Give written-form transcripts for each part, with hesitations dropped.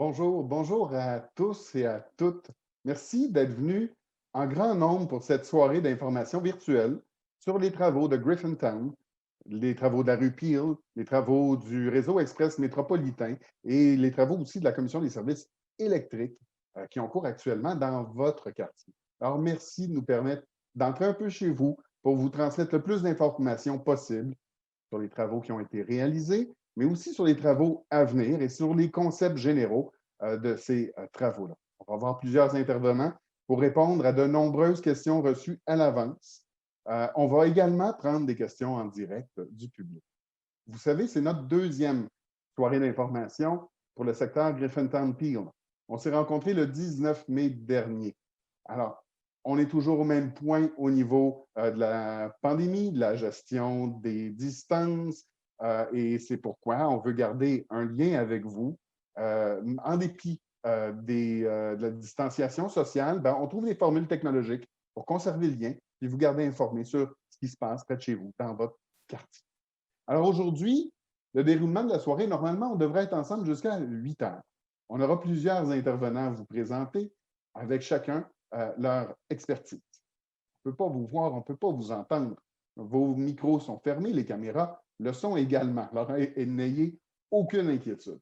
Bonjour, bonjour à tous et à toutes. Merci d'être venus en grand nombre pour cette soirée d'information virtuelle sur les travaux de Griffintown, les travaux de la rue Peel, les travaux du réseau express métropolitain et les travaux aussi de la Commission des services électriques qui ont cours actuellement dans votre quartier. Alors, merci de nous permettre d'entrer un peu chez vous pour vous transmettre le plus d'informations possible sur les travaux qui ont été réalisés, mais aussi sur les travaux à venir et sur les concepts généraux de ces travaux-là. On va avoir plusieurs intervenants pour répondre à de nombreuses questions reçues à l'avance. On va également prendre des questions en direct du public. Vous savez, c'est notre deuxième soirée d'information pour le secteur Griffintown-Peel. On s'est rencontrés le 19 mai dernier. Alors, on est toujours au même point au niveau de la pandémie, de la gestion des distances, et c'est pourquoi on veut garder un lien avec vous. En dépit de la distanciation sociale, ben, on trouve des formules technologiques pour conserver le lien et vous garder informé sur ce qui se passe près de chez vous, dans votre quartier. Alors aujourd'hui, le déroulement de la soirée, normalement, on devrait être ensemble jusqu'à 8 heures. On aura plusieurs intervenants à vous présenter avec chacun leur expertise. On ne peut pas vous voir, on ne peut pas vous entendre. Vos micros sont fermés, les caméras le sont également. Alors, n'ayez aucune inquiétude.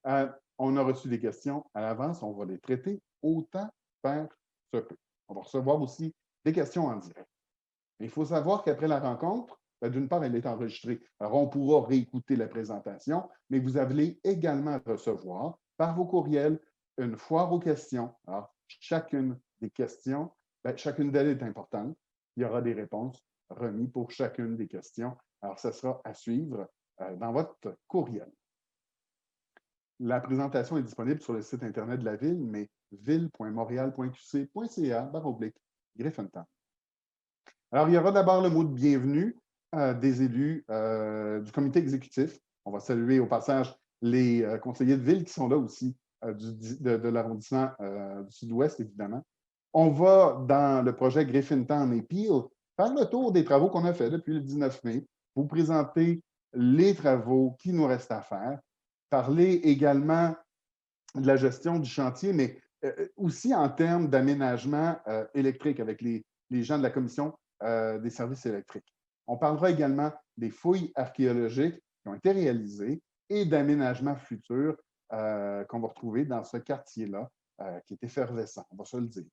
Euh, on a reçu des questions à l'avance, on va les traiter autant faire se peut. On va recevoir aussi des questions en direct. Il faut savoir qu'après la rencontre, ben, d'une part, elle est enregistrée. Alors, on pourra réécouter la présentation, mais vous allez également recevoir par vos courriels une foire aux questions. Alors, chacune des questions, ben, chacune d'elles est importante. Il y aura des réponses remises pour chacune des questions. Alors, ça sera à suivre dans votre courriel. La présentation est disponible sur le site Internet de la Ville, mais ville.montréal.qc.ca/Griffintown. Alors, il y aura d'abord le mot de bienvenue des élus du comité exécutif. On va saluer au passage les conseillers de ville qui sont là aussi de l'arrondissement du Sud-Ouest, évidemment. On va, dans le projet Griffintown et Peel, faire le tour des travaux qu'on a fait depuis le 19 mai, vous présenter les travaux qui nous restent à faire, parler également de la gestion du chantier, mais aussi en termes d'aménagement électrique avec les gens de la commission des services électriques. On parlera également des fouilles archéologiques qui ont été réalisées et d'aménagements futurs qu'on va retrouver dans ce quartier-là qui est effervescent, on va se le dire.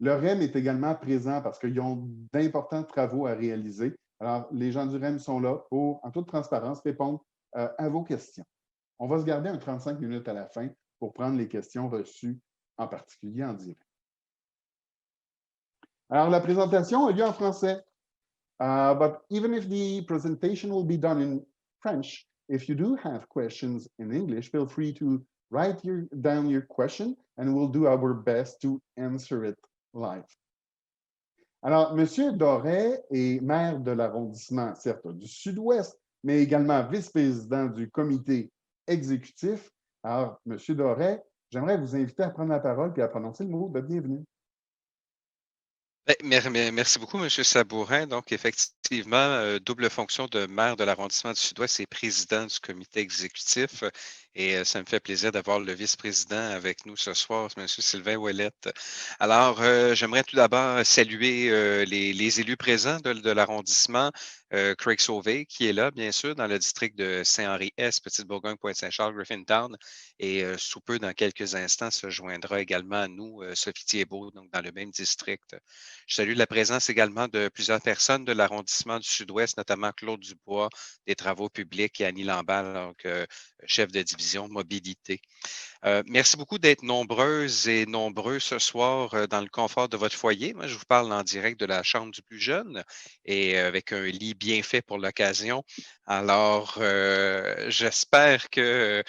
Le REM est également présent parce qu'ils ont d'importants travaux à réaliser. Alors, les gens du REM sont là pour, en toute transparence, répondre à vos questions. On va se garder un 35 minutes à la fin pour prendre les questions reçues, en particulier en direct. Alors, la présentation a lieu en français, but even if the presentation will be done in French, if you do have questions in English, feel free to write down your question and we'll do our best to answer it live. Alors, M. Doré est maire de l'arrondissement, certes, du Sud-Ouest, mais également vice-président du comité exécutif. Alors, M. Doré, j'aimerais vous inviter à prendre la parole et à prononcer le mot de bienvenue. Merci beaucoup, M. Sabourin. Donc, effectivement, double fonction de maire de l'arrondissement du Sud-Ouest et président du comité exécutif. Et ça me fait plaisir d'avoir le vice-président avec nous ce soir, M. Sylvain Ouellette. Alors, j'aimerais tout d'abord saluer les élus présents de l'arrondissement. Craig Sauvé, qui est là, bien sûr, dans le district de Saint-Henri-Est, Petite-Bourgogne, Pointe-Saint-Charles, Griffintown. Et sous peu, dans quelques instants, se joindra également à nous Sophie Thiébaut, donc dans le même district. Je salue la présence également de plusieurs personnes de l'arrondissement du Sud-Ouest, notamment Claude Dubois des Travaux publics et Annie Lambert, donc, chef de division mobilité. Merci beaucoup d'être nombreuses et nombreux ce soir dans le confort de votre foyer. Moi, je vous parle en direct de la chambre du plus jeune et avec un lit bien fait pour l'occasion. Alors, j'espère que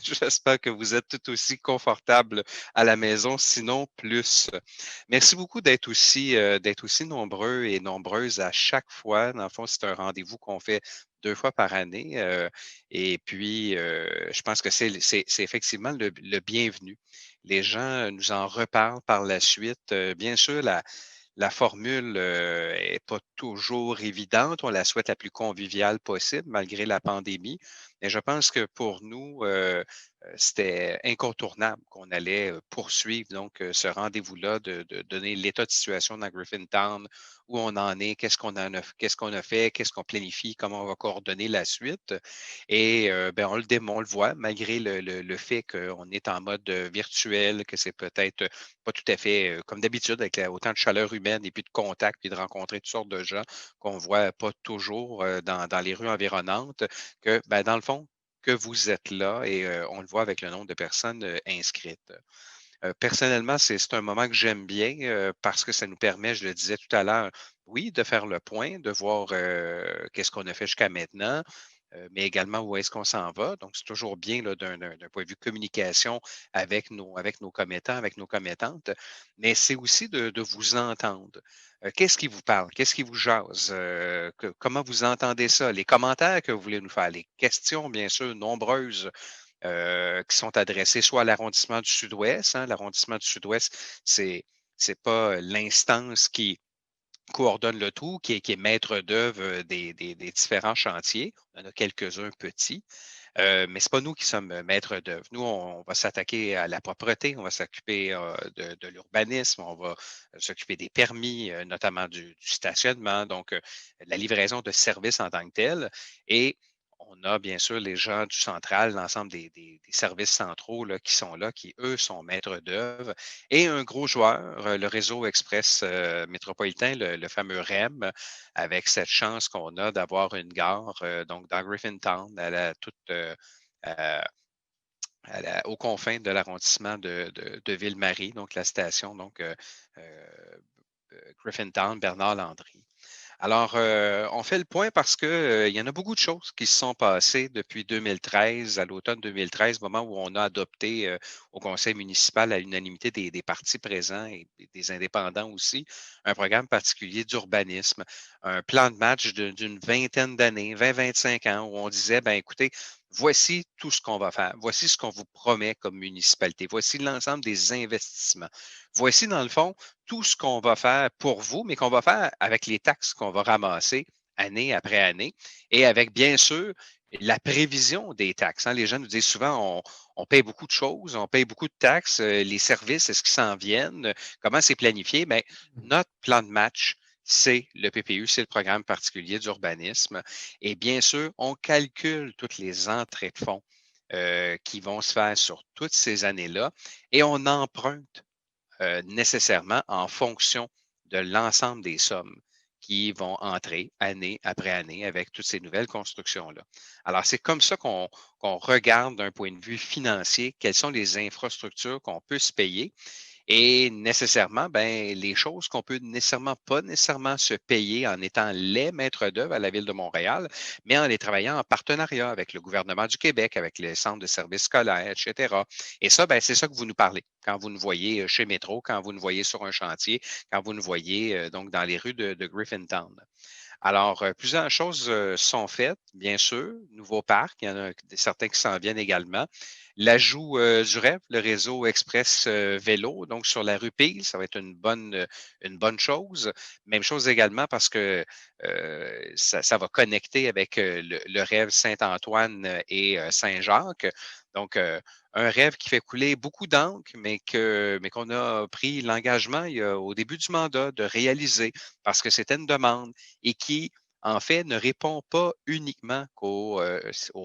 j'espère que vous êtes tout aussi confortable à la maison, sinon plus. Merci beaucoup d'être aussi nombreux et nombreuses à chaque fois. Dans le fond, c'est un rendez-vous qu'on fait 2 fois par année. Et puis, je pense que c'est effectivement le bienvenu. Les gens nous en reparlent par la suite. Bien sûr, la formule n'est pas toujours évidente. On la souhaite la plus conviviale possible malgré la pandémie. Mais je pense que pour nous, c'était incontournable qu'on allait poursuivre donc ce rendez-vous-là de donner l'état de situation dans Griffintown, où on en est, qu'est-ce qu'on a fait, qu'est-ce qu'on planifie, comment on va coordonner la suite. Et ben, on le voit, malgré le fait qu'on est en mode virtuel, que c'est peut-être pas tout à fait comme d'habitude, avec autant de chaleur humaine et puis de contact, puis de rencontrer toutes sortes de gens qu'on voit pas toujours dans les rues environnantes, que ben, dans le fond, que vous êtes là et on le voit avec le nombre de personnes inscrites. Personnellement, c'est un moment que j'aime bien parce que ça nous permet, je le disais tout à l'heure, oui, de faire le point, de voir qu'est-ce qu'on a fait jusqu'à maintenant, mais également où est-ce qu'on s'en va. Donc, c'est toujours bien là, d'un point de vue communication avec nos commettants, avec nos commettantes, mais c'est aussi de vous entendre. Qu'est-ce qui vous parle? Qu'est-ce qui vous jase? Comment vous entendez ça? Les commentaires que vous voulez nous faire, les questions, bien sûr, nombreuses qui sont adressées soit à l'arrondissement du Sud-Ouest. Hein. L'arrondissement du Sud-Ouest, c'est pas l'instance qui coordonne le tout, qui est maître d'œuvre des différents chantiers. On en a quelques-uns petits, mais ce n'est pas nous qui sommes maîtres d'œuvre. Nous, on va s'attaquer à la propreté, on va s'occuper de l'urbanisme, on va s'occuper des permis, notamment du stationnement, donc la livraison de services en tant que tel. Et on a bien sûr les gens du central, l'ensemble des services centraux là, qui sont là, qui, eux, sont maîtres d'œuvre. Et un gros joueur, le réseau express métropolitain, le fameux REM, avec cette chance qu'on a d'avoir une gare donc dans Griffintown, à- aux confins de l'arrondissement de Ville-Marie, donc la station donc euh, Griffintown, Bernard-Landry. Alors, on fait le point parce que, il y en a beaucoup de choses qui se sont passées depuis 2013, à l'automne 2013, moment où on a adopté au conseil municipal à l'unanimité des partis présents et des indépendants aussi, un programme particulier d'urbanisme, un plan de match d'une vingtaine d'années, 20-25 ans, où on disait, ben écoutez, voici tout ce qu'on va faire, voici ce qu'on vous promet comme municipalité, voici l'ensemble des investissements, voici dans le fond tout ce qu'on va faire pour vous, mais qu'on va faire avec les taxes qu'on va ramasser année après année et avec, bien sûr, la prévision des taxes. Hein. Les gens nous disent souvent, on paye beaucoup de choses, on paye beaucoup de taxes, les services, est-ce qu'ils s'en viennent? Comment c'est planifié? Bien, notre plan de match, c'est le PPU, c'est le programme particulier d'urbanisme. Et bien sûr, on calcule toutes les entrées de fonds qui vont se faire sur toutes ces années-là et on emprunte nécessairement en fonction de l'ensemble des sommes qui vont entrer année après année avec toutes ces nouvelles constructions-là. Alors, c'est comme ça qu'on regarde d'un point de vue financier quelles sont les infrastructures qu'on peut se payer et nécessairement, ben, les choses qu'on peut nécessairement pas nécessairement se payer en étant les maîtres d'œuvre à la Ville de Montréal, mais en les travaillant en partenariat avec le gouvernement du Québec, avec les centres de services scolaires, etc. Et ça, ben, c'est ça que vous nous parlez quand vous nous voyez chez Métro, quand vous nous voyez sur un chantier, quand vous nous voyez donc dans les rues de Griffintown. Alors, plusieurs choses sont faites, bien sûr. Nouveau parc, il y en a certains qui s'en viennent également. L'ajout du REV, le réseau express vélo, donc sur la rue Peel, ça va être une bonne chose. Même chose également parce que ça va connecter avec le REV Saint-Antoine et Saint-Jacques. Donc, un rêve qui fait couler beaucoup d'encre, mais qu'on a pris l'engagement au début du mandat de réaliser parce que c'était une demande et qui, en fait, ne répond pas uniquement aux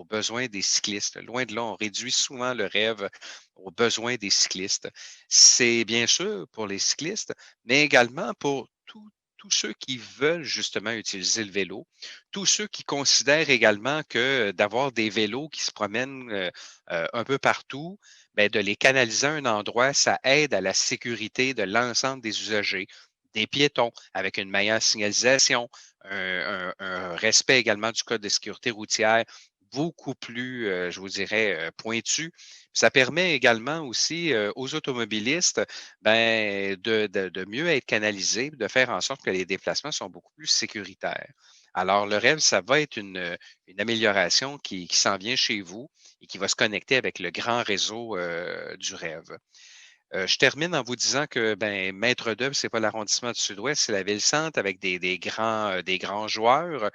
besoins des cyclistes. Loin de là, on réduit souvent le rêve aux besoins des cyclistes. C'est bien sûr pour les cyclistes, mais également pour tous ceux qui veulent justement utiliser le vélo, tous ceux qui considèrent également que d'avoir des vélos qui se promènent un peu partout, bien, de les canaliser à un endroit, ça aide à la sécurité de l'ensemble des usagers, des piétons, avec une meilleure signalisation, un respect également du code de sécurité routière beaucoup plus, je vous dirais, pointu. Ça permet également aussi aux automobilistes ben, de mieux être canalisés, de faire en sorte que les déplacements sont beaucoup plus sécuritaires. Alors, le rêve, ça va être une amélioration qui s'en vient chez vous et qui va se connecter avec le grand réseau du rêve. Je termine en vous disant que ben, maître d'œuvre, ce n'est pas l'arrondissement du Sud-Ouest, c'est la ville-centre avec des grands joueurs,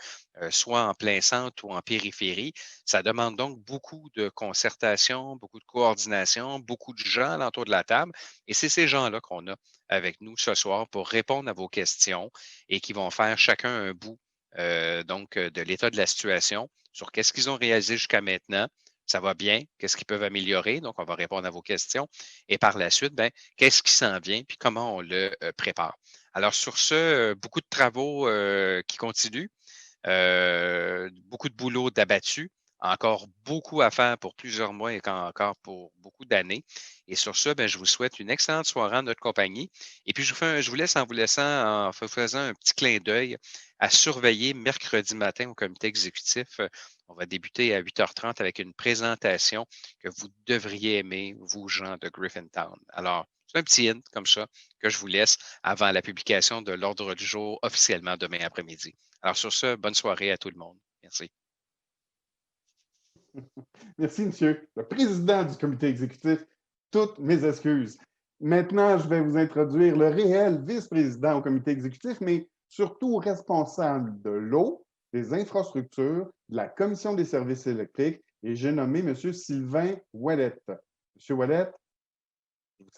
soit en plein centre ou en périphérie. Ça demande donc beaucoup de concertation, beaucoup de coordination, beaucoup de gens alentour de la table. Et c'est ces gens-là qu'on a avec nous ce soir pour répondre à vos questions et qui vont faire chacun un bout de l'état de la situation sur qu'est-ce qu'ils ont réalisé jusqu'à maintenant. Ça va bien, qu'est-ce qu'ils peuvent améliorer. Donc, on va répondre à vos questions. Et par la suite, ben, qu'est-ce qui s'en vient, puis comment on le prépare. Alors, sur ce, beaucoup de travaux qui continuent, beaucoup de boulot d'abattu, encore beaucoup à faire pour plusieurs mois et encore pour beaucoup d'années. Et sur ce, ben, je vous souhaite une excellente soirée en notre compagnie. Et puis, je vous laisse en vous laissant, en faisant un petit clin d'œil à surveiller mercredi matin au comité exécutif. On va débuter à 8h30 avec une présentation que vous devriez aimer, vous, gens de Griffintown. Alors, c'est un petit hint comme ça que je vous laisse avant la publication de l'ordre du jour officiellement demain après-midi. Alors, sur ce, bonne soirée à tout le monde. Merci. Merci, monsieur le président du comité exécutif. Toutes mes excuses. Maintenant, je vais vous introduire le réel vice-président au comité exécutif, mais surtout responsable de l'eau, des infrastructures, de la commission des services électriques, et j'ai nommé M. Sylvain Ouellette. M. Ouellette,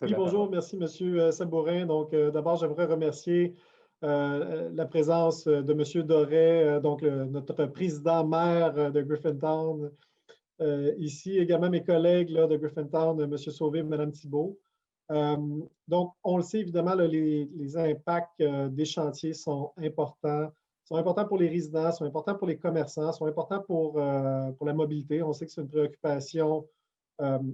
oui, bonjour, merci M. Sabourin. Donc, d'abord, j'aimerais remercier la présence de M. Doré, donc notre président-maire de Griffintown, ici, également mes collègues là, de Griffintown, M. Sauvé et Mme Thibault. Donc, on le sait, évidemment, là, les impacts des chantiers sont importants pour les résidents, sont importants pour les commerçants, sont importants pour la mobilité. On sait que c'est une préoccupation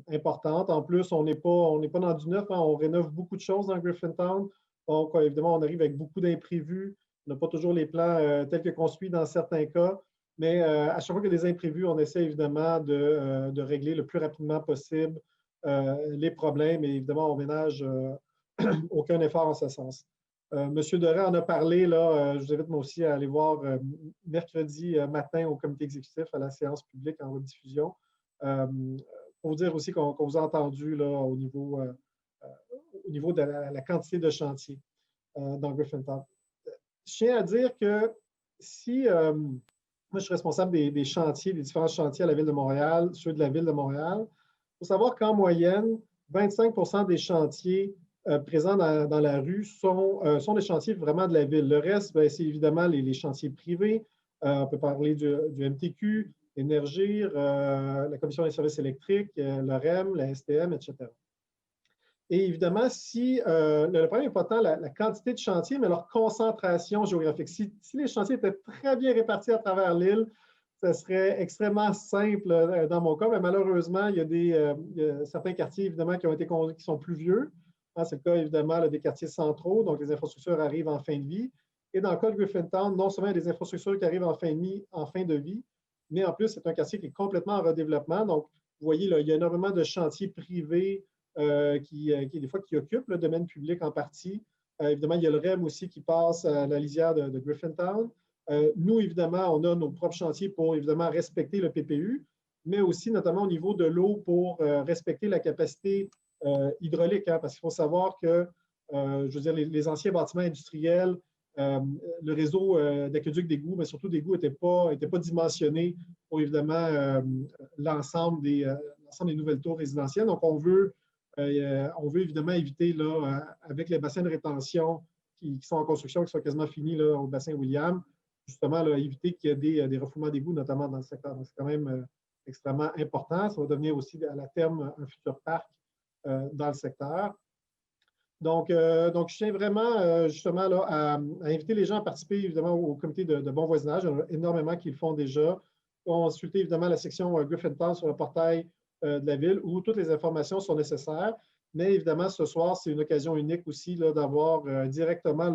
importante. En plus, on n'est pas dans du neuf, hein, on rénove beaucoup de choses dans Griffintown. Donc, évidemment, on arrive avec beaucoup d'imprévus. On n'a pas toujours les plans tels que construits dans certains cas. Mais à chaque fois qu'il y a des imprévus, on essaie évidemment de régler le plus rapidement possible les problèmes. Et évidemment, on ne ménage aucun effort en ce sens. Monsieur Doré en a parlé, là, je vous invite moi aussi à aller voir mercredi matin au comité exécutif à la séance publique en rediffusion. Pour vous dire aussi qu'on vous a entendu là, au niveau de la quantité de chantiers dans Griffintown. Je tiens à dire que si moi, je suis responsable des chantiers, des différents chantiers à la Ville de Montréal, ceux de la Ville de Montréal. Il faut savoir qu'en moyenne, 25 des chantiers présents dans la rue sont des chantiers vraiment de la Ville. Le reste, c'est évidemment les chantiers privés. On peut parler du MTQ, Énergir, la Commission des services électriques, le REM, la STM, etc. Et évidemment, si le problème n'est pas tant la quantité de chantiers, mais leur concentration géographique. Si les chantiers étaient très bien répartis à travers l'île, ce serait extrêmement simple dans mon cas, mais malheureusement, il y a certains quartiers, évidemment, qui sont plus vieux. Hein, c'est le cas, évidemment, là, des quartiers centraux, donc les infrastructures arrivent en fin de vie. Et dans le cas de Griffintown, non seulement il y a des infrastructures qui arrivent en fin de vie, mais en plus, c'est un quartier qui est complètement en redéveloppement. Donc, vous voyez, là, il y a énormément de chantiers privés des fois qui occupent le domaine public en partie. Évidemment, il y a le REM aussi qui passe à la lisière de Griffintown. Nous, évidemment, on a nos propres chantiers pour évidemment respecter le PPU, mais aussi notamment au niveau de l'eau pour respecter la capacité hydraulique, hein, parce qu'il faut savoir que, je veux dire, les anciens bâtiments industriels, le réseau d'aqueduc d'égouts, mais surtout d'égouts, n'était pas dimensionné pour évidemment l'ensemble des nouvelles tours résidentielles. Donc, on veut évidemment éviter, là, avec les bassins de rétention qui sont en construction, qui sont quasiment finis là, au bassin William, justement, là, éviter qu'il y ait des refoulements d'égouts, notamment dans le secteur. Donc, c'est quand même extrêmement important. Ça va devenir aussi, à la terme, un futur parc dans le secteur. Donc, je tiens vraiment, justement, là, à inviter les gens à participer, évidemment, au comité de bon voisinage. Il y en a énormément qui le font déjà. Consulter, évidemment, la section Griffintown sur le portail de la Ville où toutes les informations sont nécessaires. Mais évidemment, ce soir, c'est une occasion unique aussi d'avoir directement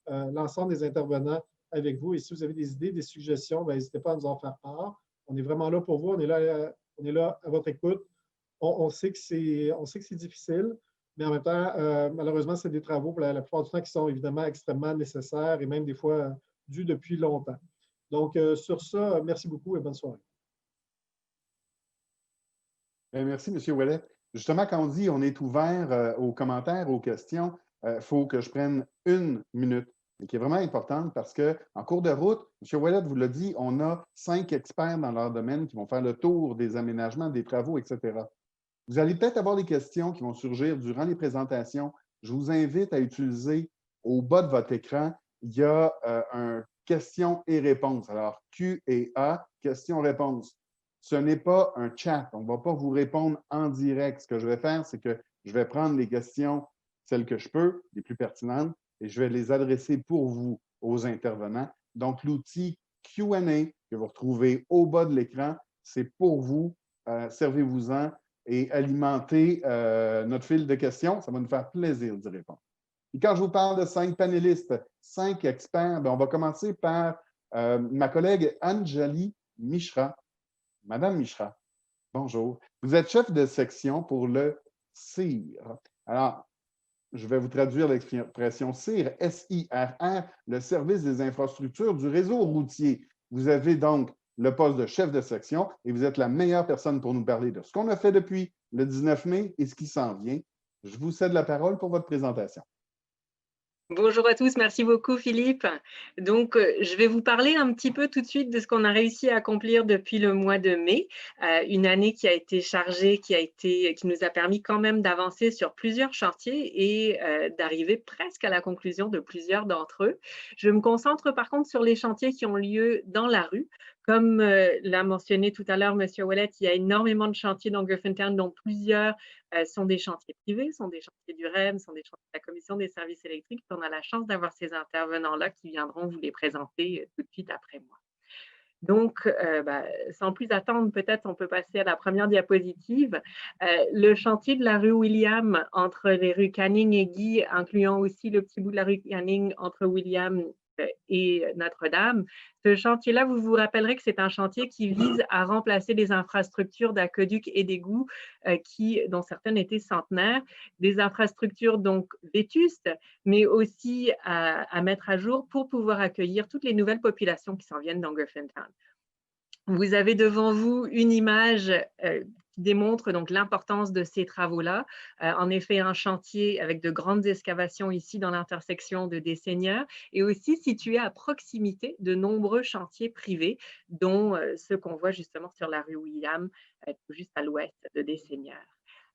l'ensemble des intervenants avec vous. Et si vous avez des idées, des suggestions, n'hésitez pas à nous en faire part. On est vraiment là pour vous. On est là à votre écoute. On sait que c'est difficile, mais en même temps, malheureusement, c'est des travaux pour la plupart du temps qui sont évidemment extrêmement nécessaires et même des fois dus depuis longtemps. Donc, sur ça, merci beaucoup et bonne soirée. Merci, M. Ouellet. Justement, quand on dit on est ouvert aux commentaires, aux questions, il faut que je prenne 1 minute, et qui est vraiment importante parce qu'en cours de route, M. Ouellet vous l'a dit, on a 5 experts dans leur domaine qui vont faire le tour des aménagements, des travaux, etc. Vous allez peut-être avoir des questions qui vont surgir durant les présentations. Je vous invite à utiliser au bas de votre écran, il y a un questions et réponses. Alors, Q et A, questions-réponses. Ce n'est pas un chat. On ne va pas vous répondre en direct. Ce que je vais faire, c'est que je vais prendre les questions, celles que je peux, les plus pertinentes, et je vais les adresser pour vous aux intervenants. Donc, l'outil Q&A que vous retrouvez au bas de l'écran, c'est pour vous. Servez-vous-en et alimenter notre fil de questions. Ça va nous faire plaisir d'y répondre. Et quand je vous parle de 5 panélistes, 5 experts, bien, on va commencer par ma collègue Anjali Mishra. Madame Mishra, bonjour. Vous êtes chef de section pour le CIR. Alors, je vais vous traduire l'expression CIR, S-I-R-R, le service des infrastructures du réseau routier. Vous avez donc le poste de chef de section et vous êtes la meilleure personne pour nous parler de ce qu'on a fait depuis le 19 mai et ce qui s'en vient. Je vous cède la parole pour votre présentation. Bonjour à tous, merci beaucoup Philippe. Donc, je vais vous parler un petit peu tout de suite de ce qu'on a réussi à accomplir depuis le mois de mai, une année qui a été chargée, qui nous a permis quand même d'avancer sur plusieurs chantiers et d'arriver presque à la conclusion de plusieurs d'entre eux. Je me concentre par contre sur les chantiers qui ont lieu dans la rue. Comme l'a mentionné tout à l'heure M. Ouellet, il y a énormément de chantiers dans Griffintown, dont plusieurs sont des chantiers privés, sont des chantiers du REM, sont des chantiers de la Commission des services électriques. On a la chance d'avoir ces intervenants-là qui viendront vous les présenter tout de suite après moi. Donc, sans plus attendre, peut-être on peut passer à la première diapositive. Le chantier de la rue William entre les rues Canning et Guy, incluant aussi le petit bout de la rue Canning entre William et Notre-Dame. Ce chantier-là, vous vous rappellerez que c'est un chantier qui vise à remplacer des infrastructures d'aqueduc et d'égouts dont certaines étaient centenaires, des infrastructures donc vétustes, mais aussi à mettre à jour pour pouvoir accueillir toutes les nouvelles populations qui s'en viennent dans Griffintown. Vous avez devant vous une image qui démontre donc l'importance de ces travaux-là. En effet, un chantier avec de grandes excavations ici dans l'intersection de Des Seigneurs et aussi situé à proximité de nombreux chantiers privés, dont ceux qu'on voit justement sur la rue William, juste à l'ouest de Des Seigneurs.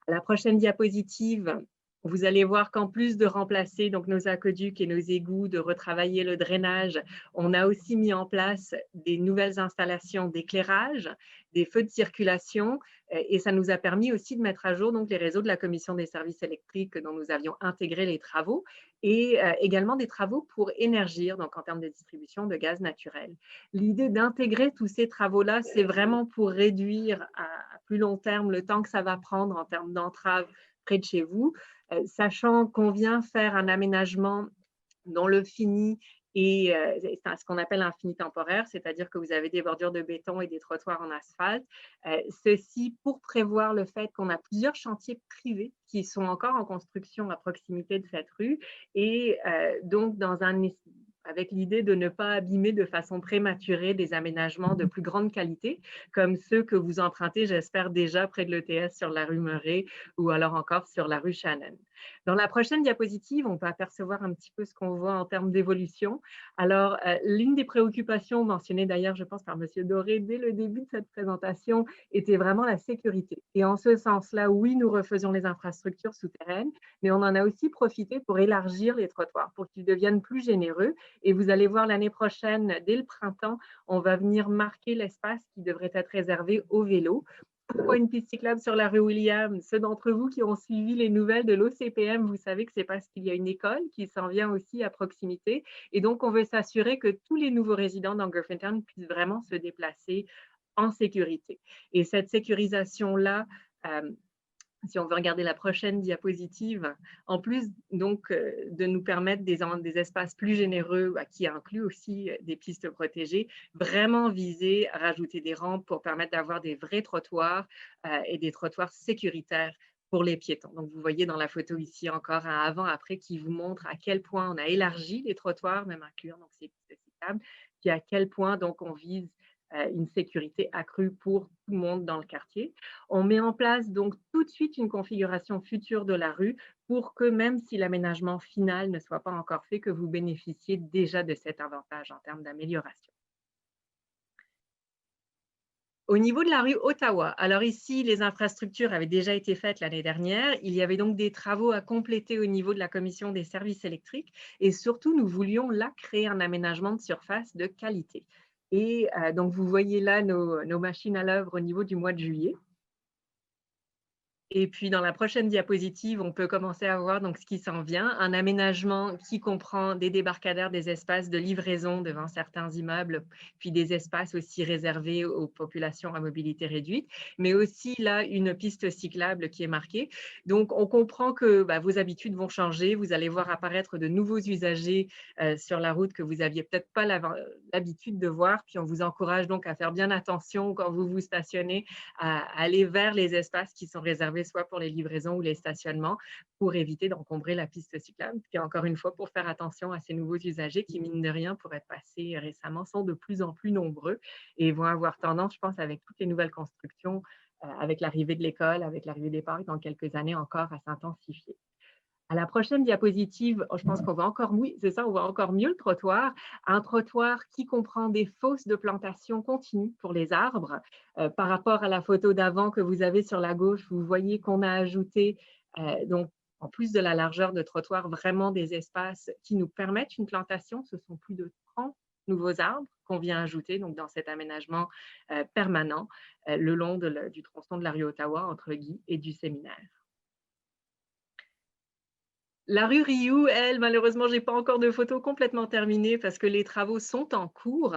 À la prochaine diapositive, vous allez voir qu'en plus de remplacer donc, nos aqueducs et nos égouts, de retravailler le drainage, on a aussi mis en place des nouvelles installations d'éclairage, des feux de circulation, et ça nous a permis aussi de mettre à jour donc, les réseaux de la Commission des services électriques dont nous avions intégré les travaux, et également des travaux pour énergir, donc en termes de distribution de gaz naturel. L'idée d'intégrer tous ces travaux-là, c'est vraiment pour réduire à plus long terme le temps que ça va prendre en termes d'entrave près de chez vous, sachant qu'on vient faire un aménagement dont le fini est ce qu'on appelle un fini temporaire, c'est-à-dire que vous avez des bordures de béton et des trottoirs en asphalte. Ceci pour prévoir le fait qu'on a plusieurs chantiers privés qui sont encore en construction à proximité de cette rue et donc avec l'idée de ne pas abîmer de façon prématurée des aménagements de plus grande qualité, comme ceux que vous empruntez, j'espère, déjà près de l'ETS sur la rue Murray ou alors encore sur la rue Shannon. Dans la prochaine diapositive, on peut apercevoir un petit peu ce qu'on voit en termes d'évolution. Alors, l'une des préoccupations mentionnées d'ailleurs, je pense, par M. Doré dès le début de cette présentation, était vraiment la sécurité. Et en ce sens-là, oui, nous refaisions les infrastructures souterraines, mais on en a aussi profité pour élargir les trottoirs, pour qu'ils deviennent plus généreux. Et vous allez voir l'année prochaine, dès le printemps, on va venir marquer l'espace qui devrait être réservé aux vélos. Pourquoi une piste cyclable sur la rue William? Ceux d'entre vous qui ont suivi les nouvelles de l'OCPM, vous savez que c'est parce qu'il y a une école qui s'en vient aussi à proximité. Et donc, on veut s'assurer que tous les nouveaux résidents dans Griffintown puissent vraiment se déplacer en sécurité. Et cette sécurisation-là, si on veut regarder la prochaine diapositive, en plus donc de nous permettre des espaces plus généreux qui incluent aussi des pistes protégées, vraiment viser à rajouter des rampes pour permettre d'avoir des vrais trottoirs et des trottoirs sécuritaires pour les piétons. Donc, vous voyez dans la photo ici encore un avant-après qui vous montre à quel point on a élargi les trottoirs, même incluant donc ces pistes cyclables, puis à quel point donc on vise une sécurité accrue pour tout le monde dans le quartier. On met en place donc tout de suite une configuration future de la rue pour que même si l'aménagement final ne soit pas encore fait, que vous bénéficiez déjà de cet avantage en termes d'amélioration. Au niveau de la rue Ottawa, alors ici, les infrastructures avaient déjà été faites l'année dernière. Il y avait donc des travaux à compléter au niveau de la commission des services électriques et surtout, nous voulions là créer un aménagement de surface de qualité. Et donc, vous voyez là nos machines à l'œuvre au niveau du mois de juillet. Et puis, dans la prochaine diapositive, on peut commencer à voir donc ce qui s'en vient. Un aménagement qui comprend des débarcadères, des espaces de livraison devant certains immeubles, puis des espaces aussi réservés aux populations à mobilité réduite, mais aussi là, une piste cyclable qui est marquée. Donc, on comprend que vos habitudes vont changer. Vous allez voir apparaître de nouveaux usagers sur la route que vous n'aviez peut-être pas l'habitude de voir. Puis, on vous encourage donc à faire bien attention quand vous vous stationnez, à aller vers les espaces qui sont réservés soit pour les livraisons ou les stationnements, pour éviter d'encombrer la piste cyclable. Puis encore une fois, pour faire attention à ces nouveaux usagers qui, mine de rien, pour être passés récemment, sont de plus en plus nombreux et vont avoir tendance, je pense, avec toutes les nouvelles constructions, avec l'arrivée de l'école, avec l'arrivée des parcs, dans quelques années encore, à s'intensifier. À la prochaine diapositive, je pense qu'on va encore mieux, c'est ça, on voit encore mieux le trottoir. Un trottoir qui comprend des fosses de plantation continue pour les arbres. Par rapport à la photo d'avant que vous avez sur la gauche, vous voyez qu'on a ajouté, donc, en plus de la largeur de trottoir, vraiment des espaces qui nous permettent une plantation. Ce sont plus de 30 nouveaux arbres qu'on vient ajouter donc, dans cet aménagement permanent le long du tronçon de la rue Ottawa entre Guy et du Séminaire. La rue Rioux, elle, malheureusement, je n'ai pas encore de photos complètement terminées parce que les travaux sont en cours.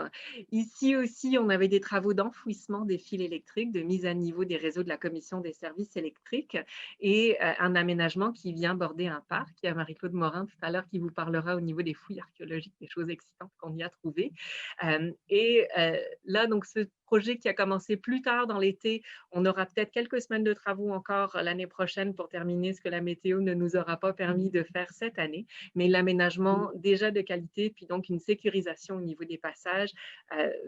Ici aussi, on avait des travaux d'enfouissement des fils électriques, de mise à niveau des réseaux de la Commission des services électriques et un aménagement qui vient border un parc. Il y a Marie-Claude Morin tout à l'heure qui vous parlera au niveau des fouilles archéologiques, des choses excitantes qu'on y a trouvées. Là, donc, ce projet qui a commencé plus tard dans l'été, on aura peut-être quelques semaines de travaux encore l'année prochaine pour terminer ce que la météo ne nous aura pas permis de faire cette année, mais l'aménagement déjà de qualité, puis donc une sécurisation au niveau des passages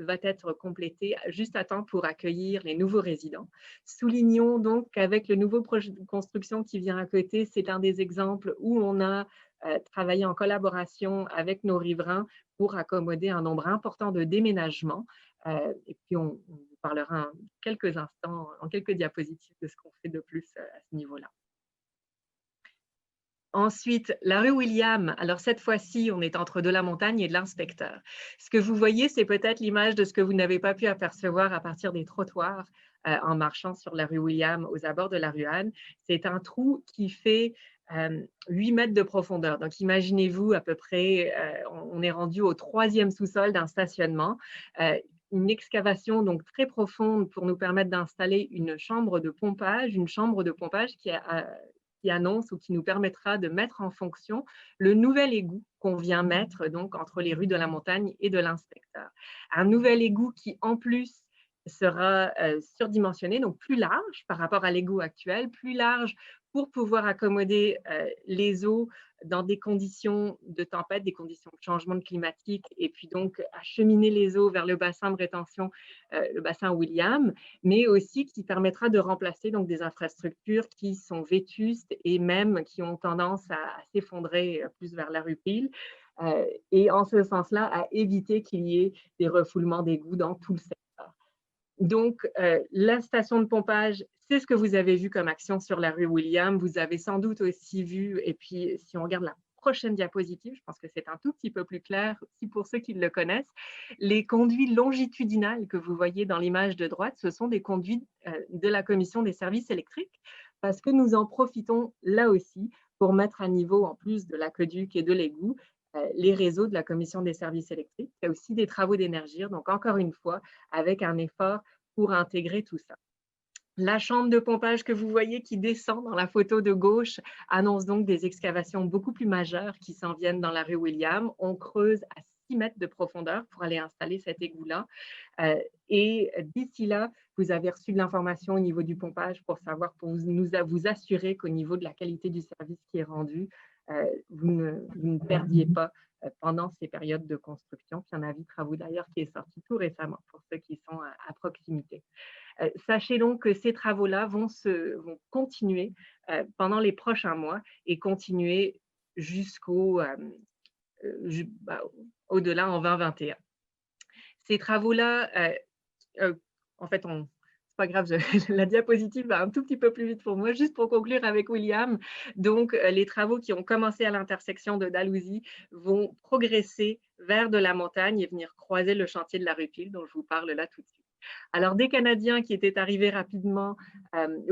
va être complété juste à temps pour accueillir les nouveaux résidents. Soulignons donc qu'avec le nouveau projet de construction qui vient à côté, c'est un des exemples où on a travaillé en collaboration avec nos riverains pour accommoder un nombre important de déménagements. Et puis, on vous parlera en quelques instants, en quelques diapositives de ce qu'on fait de plus à ce niveau-là. Ensuite, la rue William. Alors, cette fois-ci, on est entre de la montagne et de l'inspecteur. Ce que vous voyez, c'est peut-être l'image de ce que vous n'avez pas pu apercevoir à partir des trottoirs en marchant sur la rue William aux abords de la rue Anne. C'est un trou qui fait 8 mètres de profondeur. Donc, imaginez-vous à peu près, on est rendu au 3e sous-sol d'un stationnement. Une excavation donc très profonde pour nous permettre d'installer une chambre de pompage qui annonce ou qui nous permettra de mettre en fonction le nouvel égout qu'on vient mettre donc entre les rues de la Montagne et de l'Inspecteur. Un nouvel égout qui en plus sera surdimensionné, donc plus large par rapport à l'égout actuel, plus large pour pouvoir accommoder les eaux dans des conditions de tempête, des conditions de changement climatique, et puis donc acheminer les eaux vers le bassin de rétention, le bassin William, mais aussi qui permettra de remplacer donc des infrastructures qui sont vétustes et même qui ont tendance à s'effondrer plus vers la rue Peel. Et en ce sens-là, à éviter qu'il y ait des refoulements d'égouts dans tout le secteur. Donc, la station de pompage, c'est ce que vous avez vu comme action sur la rue William. Vous avez sans doute aussi vu, et puis si on regarde la prochaine diapositive, je pense que c'est un tout petit peu plus clair, aussi pour ceux qui le connaissent, les conduits longitudinales que vous voyez dans l'image de droite, ce sont des conduits de la Commission des services électriques, parce que nous en profitons là aussi pour mettre à niveau, en plus de l'aqueduc et de l'égout, les réseaux de la Commission des services électriques. Il y a aussi des travaux d'énergie, donc encore une fois, avec un effort pour intégrer tout ça. La chambre de pompage que vous voyez qui descend dans la photo de gauche annonce donc des excavations beaucoup plus majeures qui s'en viennent dans la rue William. On creuse à 6 mètres de profondeur pour aller installer cet égout-là. Et d'ici là, vous avez reçu de l'information au niveau du pompage pour savoir, pour vous assurer qu'au niveau de la qualité du service qui est rendu, vous ne perdiez pas pendant ces périodes de construction. Puis il y a un avis de travaux d'ailleurs qui est sorti tout récemment pour ceux qui sont à proximité. Sachez donc que ces travaux-là vont continuer pendant les prochains mois et continuer au-delà en 2021. Ces travaux-là, en fait, c'est pas grave, la diapositive va un tout petit peu plus vite pour moi, juste pour conclure avec William. Donc, les travaux qui ont commencé à l'intersection de Dalhousie vont progresser vers de la montagne et venir croiser le chantier de la rue Peel, dont je vous parle là tout de suite. Alors, des Canadiens qui étaient arrivés rapidement,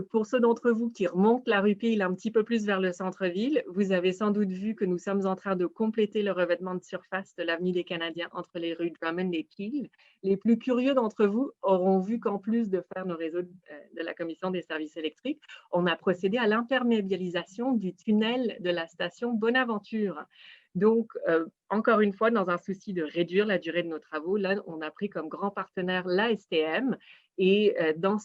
pour ceux d'entre vous qui remontent la rue Peel un petit peu plus vers le centre-ville, vous avez sans doute vu que nous sommes en train de compléter le revêtement de surface de l'avenue des Canadiens entre les rues Drummond et Peel. Les plus curieux d'entre vous auront vu qu'en plus de faire nos réseaux de la Commission des services électriques, on a procédé à l'imperméabilisation du tunnel de la station Bonaventure. Donc, encore une fois, dans un souci de réduire la durée de nos travaux, là, on a pris comme grand partenaire l'ASTM et dans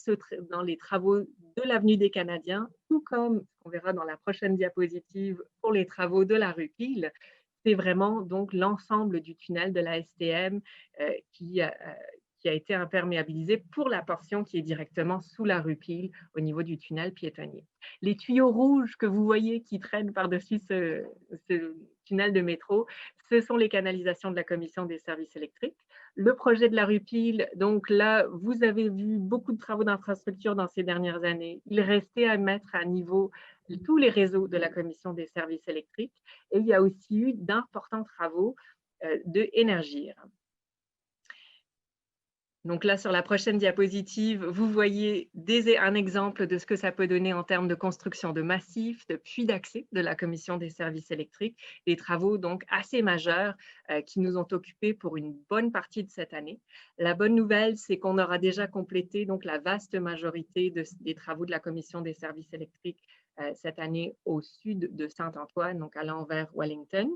les travaux de l'avenue des Canadiens, tout comme on verra dans la prochaine diapositive pour les travaux de la rue Peel, c'est vraiment donc l'ensemble du tunnel de l'ASTM qui a été imperméabilisé pour la portion qui est directement sous la rue Peel au niveau du tunnel piétonnier. Les tuyaux rouges que vous voyez qui traînent par-dessus ce tunnel de métro, ce sont les canalisations de la Commission des services électriques. Le projet de la rue Peel, donc là, vous avez vu beaucoup de travaux d'infrastructure dans ces dernières années. Il restait à mettre à niveau tous les réseaux de la Commission des services électriques et il y a aussi eu d'importants travaux de Énergir. Donc là, sur la prochaine diapositive, vous voyez un exemple de ce que ça peut donner en termes de construction de massifs, de puits d'accès de la Commission des services électriques, des travaux donc assez majeurs qui nous ont occupés pour une bonne partie de cette année. La bonne nouvelle, c'est qu'on aura déjà complété donc la vaste majorité des travaux de la Commission des services électriques cette année au sud de Saint-Antoine, donc allant vers Wellington.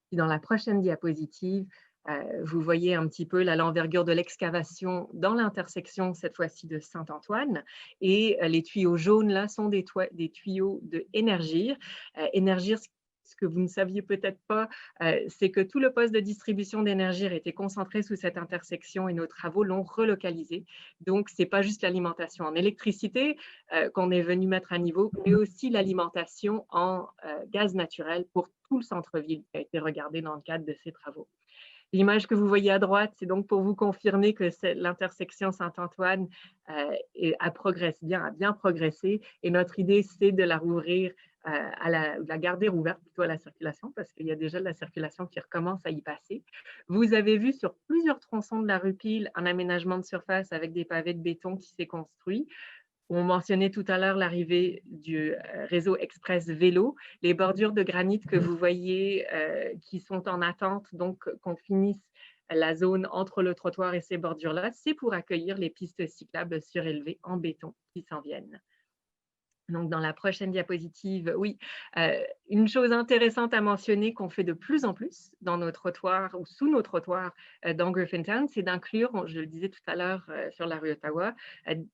Puis dans la prochaine diapositive, vous voyez un petit peu l'envergure de l'excavation dans l'intersection, cette fois-ci de Saint-Antoine. Et les tuyaux jaunes, là, sont des tuyaux de Énergir. Énergir, ce que vous ne saviez peut-être pas, c'est que tout le poste de distribution d'Énergir était concentré sous cette intersection et nos travaux l'ont relocalisé. Donc, ce n'est pas juste l'alimentation en électricité qu'on est venu mettre à niveau, mais aussi l'alimentation en gaz naturel pour tout le centre-ville qui a été regardé dans le cadre de ces travaux. L'image que vous voyez à droite, c'est donc pour vous confirmer que l'intersection Saint-Antoine a bien progressé. Et notre idée, c'est de la rouvrir, la garder ouverte plutôt à la circulation, parce qu'il y a déjà de la circulation qui recommence à y passer. Vous avez vu sur plusieurs tronçons de la rue Peel un aménagement de surface avec des pavés de béton qui s'est construit. On mentionnait tout à l'heure l'arrivée du réseau Express Vélo, les bordures de granit que vous voyez qui sont en attente, donc qu'on finisse la zone entre le trottoir et ces bordures-là, c'est pour accueillir les pistes cyclables surélevées en béton qui s'en viennent. Donc, dans la prochaine diapositive, oui, une chose intéressante à mentionner qu'on fait de plus en plus dans nos trottoirs ou sous nos trottoirs dans Griffintown, c'est d'inclure, je le disais tout à l'heure sur la rue Ottawa,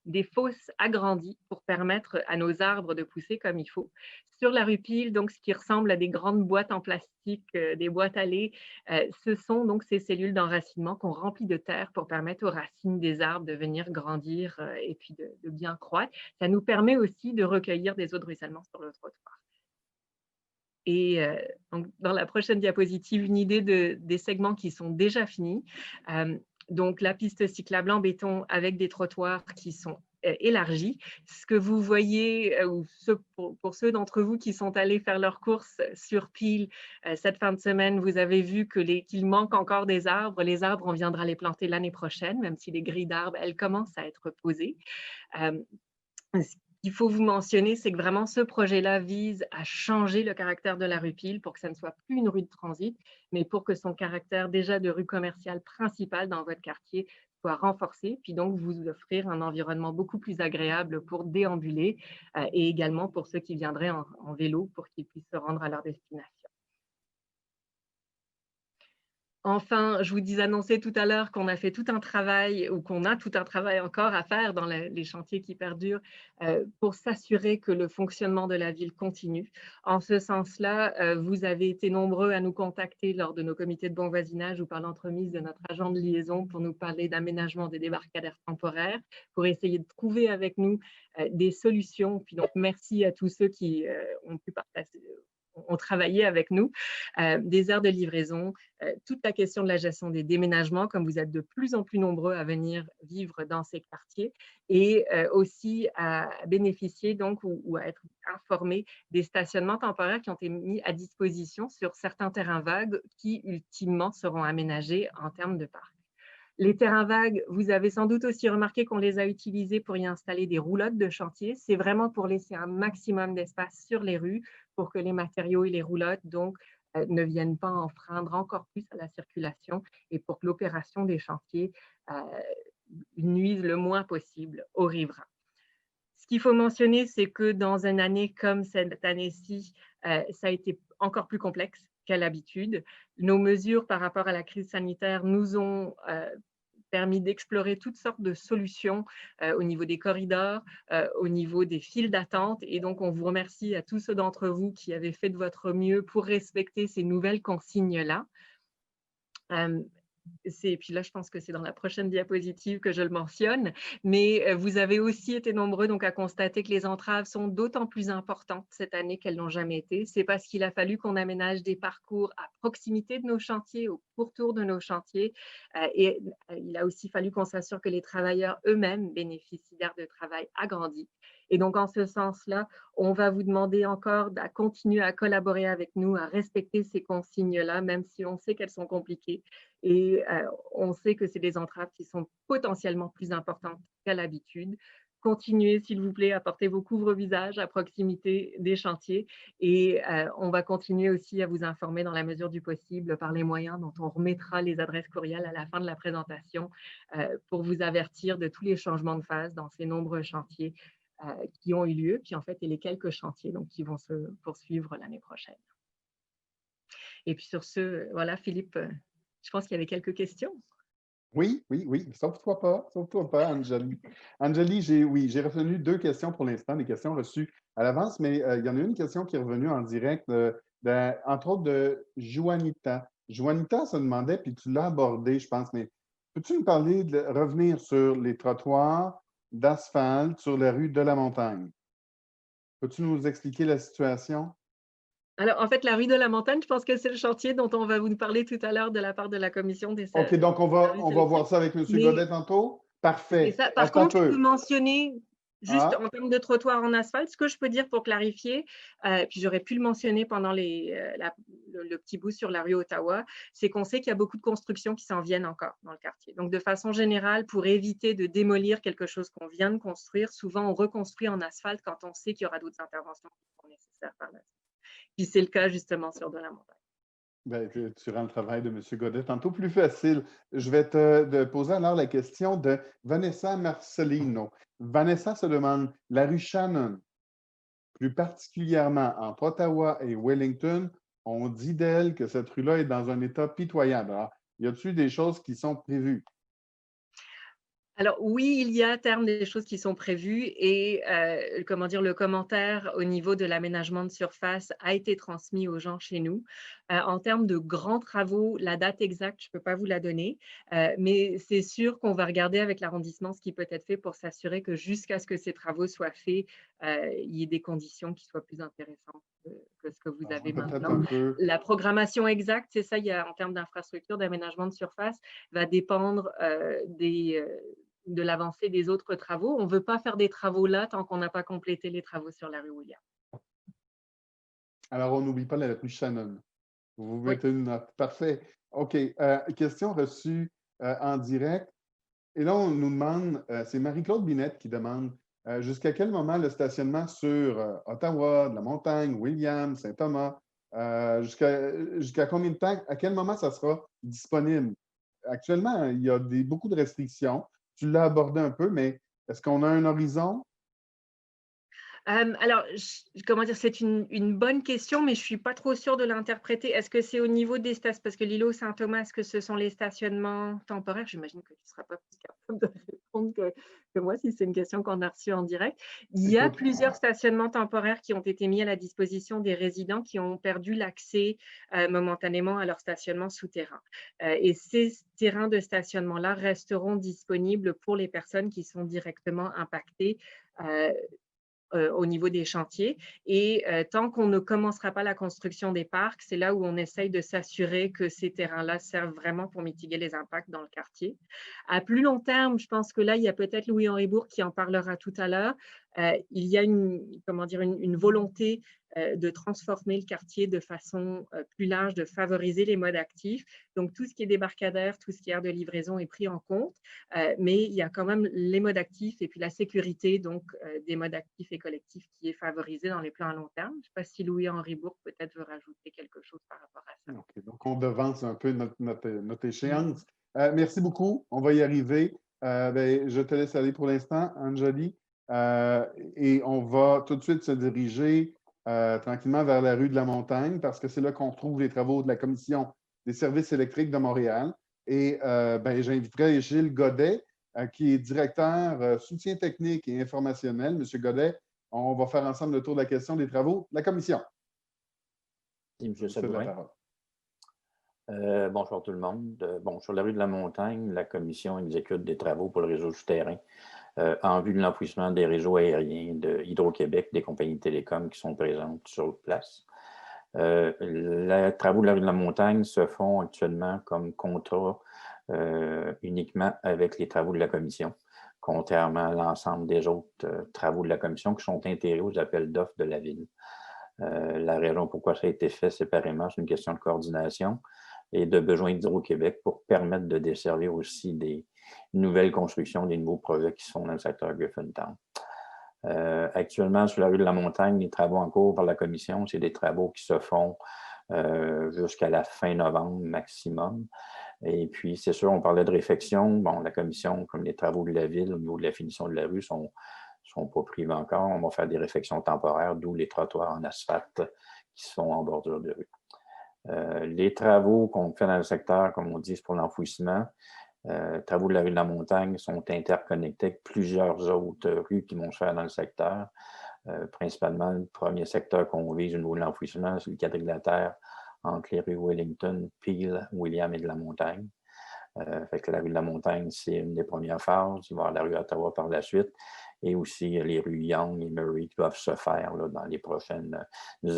des fosses agrandies pour permettre à nos arbres de pousser comme il faut. Sur la rue Peel, donc ce qui ressemble à des grandes boîtes en plastique, des boîtes allées, ce sont donc ces cellules d'enracinement qu'on remplit de terre pour permettre aux racines des arbres de venir grandir et puis de bien croître. Ça nous permet aussi de recueillir des eaux de ruissellement sur le trottoir. Et donc, dans la prochaine diapositive, une idée des segments qui sont déjà finis. Donc, la piste cyclable en béton avec des trottoirs qui sont élargis. Ce que vous voyez, pour ceux d'entre vous qui sont allés faire leurs courses sur Peel cette fin de semaine, vous avez vu qu'il manque encore des arbres. Les arbres, on viendra les planter l'année prochaine, même si les grilles d'arbres, elles commencent à être posées. Ce qu'il faut vous mentionner, c'est que vraiment ce projet-là vise à changer le caractère de la rue Peel pour que ça ne soit plus une rue de transit, mais pour que son caractère déjà de rue commerciale principale dans votre quartier soit renforcé, puis donc vous offrir un environnement beaucoup plus agréable pour déambuler et également pour ceux qui viendraient en vélo pour qu'ils puissent se rendre à leur destination. Enfin, je vous annonçais tout à l'heure qu'on a fait tout un travail ou qu'on a tout un travail encore à faire dans les chantiers qui perdurent pour s'assurer que le fonctionnement de la ville continue. En ce sens-là, vous avez été nombreux à nous contacter lors de nos comités de bon voisinage ou par l'entremise de notre agent de liaison pour nous parler d'aménagement des débarcadères temporaires, pour essayer de trouver avec nous des solutions. Puis donc, merci à tous ceux qui ont travaillé avec nous, des aires de livraison, toute la question de la gestion des déménagements, comme vous êtes de plus en plus nombreux à venir vivre dans ces quartiers, et aussi à bénéficier donc ou à être informés des stationnements temporaires qui ont été mis à disposition sur certains terrains vagues qui ultimement seront aménagés en termes de parcs. Les terrains vagues, vous avez sans doute aussi remarqué qu'on les a utilisés pour y installer des roulottes de chantier. C'est vraiment pour laisser un maximum d'espace sur les rues pour que les matériaux et les roulottes donc, ne viennent pas enfreindre encore plus à la circulation et pour que l'opération des chantiers nuise le moins possible aux riverains. Ce qu'il faut mentionner, c'est que dans une année comme cette année-ci, ça a été encore plus complexe qu'à l'habitude. Nos mesures par rapport à la crise sanitaire nous ont permis d'explorer toutes sortes de solutions au niveau des corridors, au niveau des files d'attente. Et donc, on vous remercie à tous ceux d'entre vous qui avez fait de votre mieux pour respecter ces nouvelles consignes-là. Et puis là, je pense que c'est dans la prochaine diapositive que je le mentionne, mais vous avez aussi été nombreux donc, à constater que les entraves sont d'autant plus importantes cette année qu'elles n'ont jamais été. C'est parce qu'il a fallu qu'on aménage des parcours à proximité de nos chantiers, au pourtour de nos chantiers, et il a aussi fallu qu'on s'assure que les travailleurs eux-mêmes bénéficient d'aires de travail agrandies. Et donc, en ce sens-là, on va vous demander encore de continuer à collaborer avec nous, à respecter ces consignes-là, même si on sait qu'elles sont compliquées. Et on sait que c'est des entraves qui sont potentiellement plus importantes qu'à l'habitude. Continuez, s'il vous plaît, à porter vos couvre-visages à proximité des chantiers et on va continuer aussi à vous informer dans la mesure du possible par les moyens dont on remettra les adresses courriels à la fin de la présentation pour vous avertir de tous les changements de phase dans ces nombreux chantiers qui ont eu lieu, puis en fait, et les quelques chantiers donc, qui vont se poursuivre l'année prochaine. Et puis sur ce, voilà, Philippe, je pense qu'il y avait quelques questions. Oui, sauve-toi pas, Anjali. Anjali, j'ai retenu 2 questions pour l'instant, des questions reçues à l'avance, mais il y en a une question qui est revenue en direct, entre autres de Juanita. Juanita se demandait, puis tu l'as abordé, je pense, mais peux-tu nous parler de revenir sur les trottoirs d'asphalte sur la rue de la Montagne? Peux-tu nous expliquer la situation? Alors, en fait, la rue de la Montagne, je pense que c'est le chantier dont on va vous parler tout à l'heure de la part de la commission des OK, donc on va voir ça avec M. Godet tantôt? Parfait. Ça, par contre, je peux mentionner, juste en termes de trottoir en asphalte, ce que je peux dire pour clarifier, puis j'aurais pu le mentionner pendant le petit bout sur la rue Ottawa, c'est qu'on sait qu'il y a beaucoup de constructions qui s'en viennent encore dans le quartier. Donc, de façon générale, pour éviter de démolir quelque chose qu'on vient de construire, souvent on reconstruit en asphalte quand on sait qu'il y aura d'autres interventions qui seront nécessaires par la suite. Puis c'est le cas justement sur de la Montagne. Bien, tu rends le travail de M. Godet tantôt plus facile. Je vais te poser alors la question de Vanessa Marcelino. Vanessa se demande, la rue Shannon, plus particulièrement entre Ottawa et Wellington, on dit d'elle que cette rue-là est dans un état pitoyable. Alors, y a-t-il des choses qui sont prévues? Alors oui, il y a à terme des choses qui sont prévues et comment dire, le commentaire au niveau de l'aménagement de surface a été transmis aux gens chez nous. En termes de grands travaux, la date exacte, je ne peux pas vous la donner, mais c'est sûr qu'on va regarder avec l'arrondissement ce qui peut être fait pour s'assurer que jusqu'à ce que ces travaux soient faits, il y ait des conditions qui soient plus intéressantes que ce que vous avez maintenant. La programmation exacte, c'est ça, il y a, en termes d'infrastructure, d'aménagement de surface, va dépendre de l'avancée des autres travaux. On ne veut pas faire des travaux là tant qu'on n'a pas complété les travaux sur la rue William. Alors, on n'oublie pas la rue Shannon. Vous mettez une note. Parfait. OK. Question reçue en direct. Et là, on nous demande, c'est Marie-Claude Binette qui demande jusqu'à quel moment le stationnement sur Ottawa, de la Montagne, William, Saint-Thomas, jusqu'à combien de temps, à quel moment ça sera disponible? Actuellement, il y a beaucoup de restrictions. Tu l'as abordé un peu, mais est-ce qu'on a un horizon? Alors, comment dire, c'est une bonne question, mais je ne suis pas trop sûre de l'interpréter. Est-ce que c'est au niveau des stations? Parce que l'îlot Saint-Thomas, est-ce que ce sont les stationnements temporaires? J'imagine que tu ne seras pas plus capable de répondre que moi, si c'est une question qu'on a reçue en direct. Il y a plusieurs stationnements temporaires qui ont été mis à la disposition des résidents qui ont perdu l'accès momentanément à leur stationnement souterrain. Et ces terrains de stationnement-là resteront disponibles pour les personnes qui sont directement impactées au niveau des chantiers. Et tant qu'on ne commencera pas la construction des parcs, c'est là où on essaye de s'assurer que ces terrains-là servent vraiment pour mitiguer les impacts dans le quartier. À plus long terme, je pense que là, il y a peut-être Louis-Henri Bourg qui en parlera tout à l'heure. Il y a une volonté de transformer le quartier de façon plus large, de favoriser les modes actifs. Donc, tout ce qui est débarcadère, tout ce qui est aire de livraison est pris en compte, mais il y a quand même les modes actifs et puis la sécurité donc, des modes actifs et collectifs qui est favorisée dans les plans à long terme. Je ne sais pas si Louis-Henri Bourg peut-être veut rajouter quelque chose par rapport à ça. Okay, donc, on devance un peu notre échéance. Merci beaucoup. On va y arriver. Je te laisse aller pour l'instant, Anjali. Et on va tout de suite se diriger tranquillement vers la rue de la Montagne parce que c'est là qu'on trouve les travaux de la Commission des services électriques de Montréal. Et j'inviterai Gilles Godet, qui est directeur soutien technique et informationnel. Monsieur Godet, on va faire ensemble le tour de la question des travaux de la Commission. Merci, M. Sabourin. Bonjour tout le monde. Sur la rue de la Montagne, la Commission exécute des travaux pour le réseau souterrain en vue de l'enfouissement des réseaux aériens de Hydro-Québec, des compagnies de télécom qui sont présentes sur place. Les travaux de la rue de la Montagne se font actuellement comme contrat uniquement avec les travaux de la Commission, contrairement à l'ensemble des autres travaux de la Commission qui sont intégrés aux appels d'offres de la Ville. La raison pourquoi ça a été fait séparément, c'est une question de coordination et de besoin d'Hydro-Québec pour permettre de desservir aussi des nouvelles constructions, des nouveaux projets qui sont dans le secteur Griffintown. Actuellement, sur la rue de la Montagne, les travaux en cours par la Commission, c'est des travaux qui se font jusqu'à la fin novembre maximum. Et puis, c'est sûr, on parlait de réfection. La Commission, comme les travaux de la Ville au niveau de la finition de la rue, sont pas privés encore. On va faire des réfections temporaires, d'où les trottoirs en asphalte qui sont en bordure de rue. Les travaux qu'on fait dans le secteur, comme on dit, c'est pour l'enfouissement. Travaux de la rue de la Montagne sont interconnectés avec plusieurs autres rues qui vont se faire dans le secteur. Principalement, le premier secteur qu'on vise au niveau de l'enfouissement, c'est le quadrilatère entre les rues Wellington, Peel, William et de la Montagne. Fait que la rue de la Montagne, c'est une des premières phases. Il va y avoir la rue Ottawa par la suite. Et aussi les rues Young et Murray qui doivent se faire là, dans les prochaines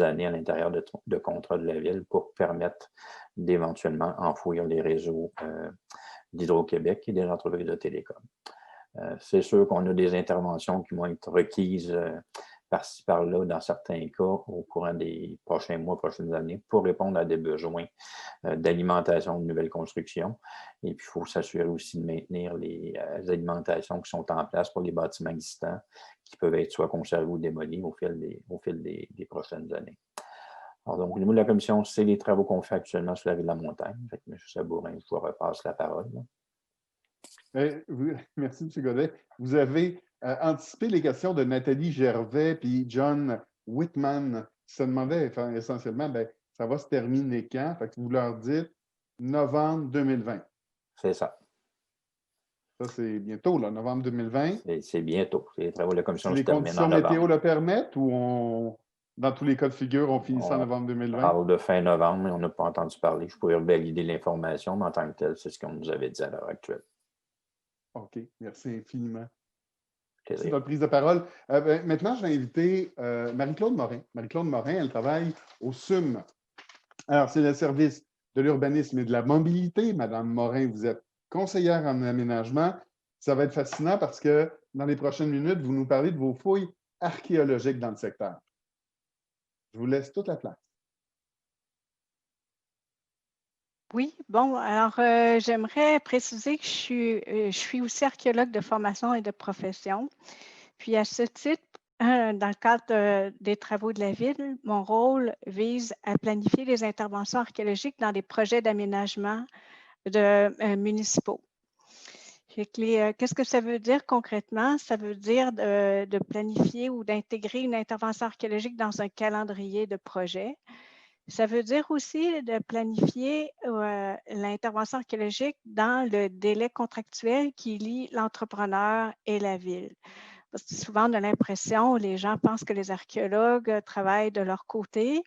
années à l'intérieur de contrats de la Ville pour permettre d'éventuellement enfouir les réseaux d'Hydro-Québec et des entreprises de télécom. C'est sûr qu'on a des interventions qui vont être requises par-ci, par-là, dans certains cas, au courant des prochains mois, prochaines années, pour répondre à des besoins d'alimentation de nouvelles constructions. Et puis, il faut s'assurer aussi de maintenir les alimentations qui sont en place pour les bâtiments existants, qui peuvent être soit conservés ou démolis au fil des prochaines années. Alors, donc, au niveau de la Commission, c'est les travaux qu'on fait actuellement sur la rue de la Montagne. Fait que M. Sabourin, je vous repasse la parole. Merci, M. Godet. Vous avez anticipé les questions de Nathalie Gervais puis John Whitman qui se demandaient essentiellement, ça va se terminer quand? Fait que vous leur dites novembre 2020. C'est ça. Ça, c'est bientôt, là, novembre 2020. C'est bientôt. Les travaux de la Commission si se terminent en novembre. Les conditions météo le permettent ou dans tous les cas de figure, on finit ça en novembre 2020? On parle de fin novembre, mais on n'a pas entendu parler. Je pourrais valider l'information, mais en tant que tel, c'est ce qu'on nous avait dit à l'heure actuelle. OK. Merci infiniment. C'est votre prise de parole. Maintenant, je vais inviter Marie-Claude Morin. Marie-Claude Morin, elle travaille au SUM. Alors, c'est le service de l'urbanisme et de la mobilité. Madame Morin, vous êtes conseillère en aménagement. Ça va être fascinant parce que dans les prochaines minutes, vous nous parlez de vos fouilles archéologiques dans le secteur. Je vous laisse toute la place. Oui, alors j'aimerais préciser que je suis aussi archéologue de formation et de profession. Puis à ce titre, dans le cadre des travaux de la Ville, mon rôle vise à planifier les interventions archéologiques dans des projets d'aménagement municipaux. Qu'est-ce que ça veut dire concrètement? Ça veut dire de planifier ou d'intégrer une intervention archéologique dans un calendrier de projet. Ça veut dire aussi de planifier l'intervention archéologique dans le délai contractuel qui lie l'entrepreneur et la ville. Parce que souvent, on a l'impression, les gens pensent que les archéologues travaillent de leur côté,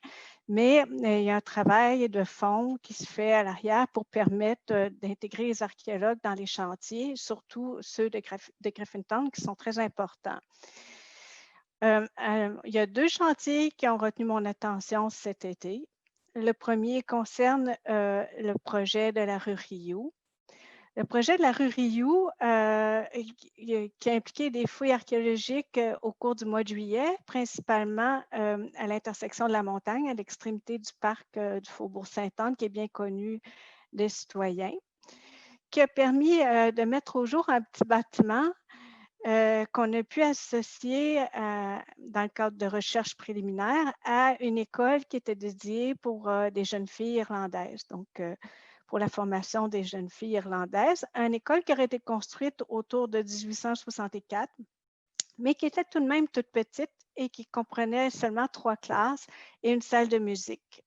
mais il y a un travail de fond qui se fait à l'arrière pour permettre d'intégrer les archéologues dans les chantiers, surtout ceux de Griffintown qui sont très importants. Il y a 2 chantiers qui ont retenu mon attention cet été. Le premier concerne le projet de la rue Rioux. Le projet de la rue Rioux, qui a impliqué des fouilles archéologiques au cours du mois de juillet, principalement à l'intersection de la montagne, à l'extrémité du parc du Faubourg Sainte-Anne, qui est bien connu des citoyens, qui a permis de mettre au jour un petit bâtiment qu'on a pu associer dans le cadre de recherches préliminaires à une école qui était dédiée pour des jeunes filles irlandaises. Donc, pour la formation des jeunes filles irlandaises, une école qui aurait été construite autour de 1864, mais qui était tout de même toute petite et qui comprenait seulement 3 classes et une salle de musique.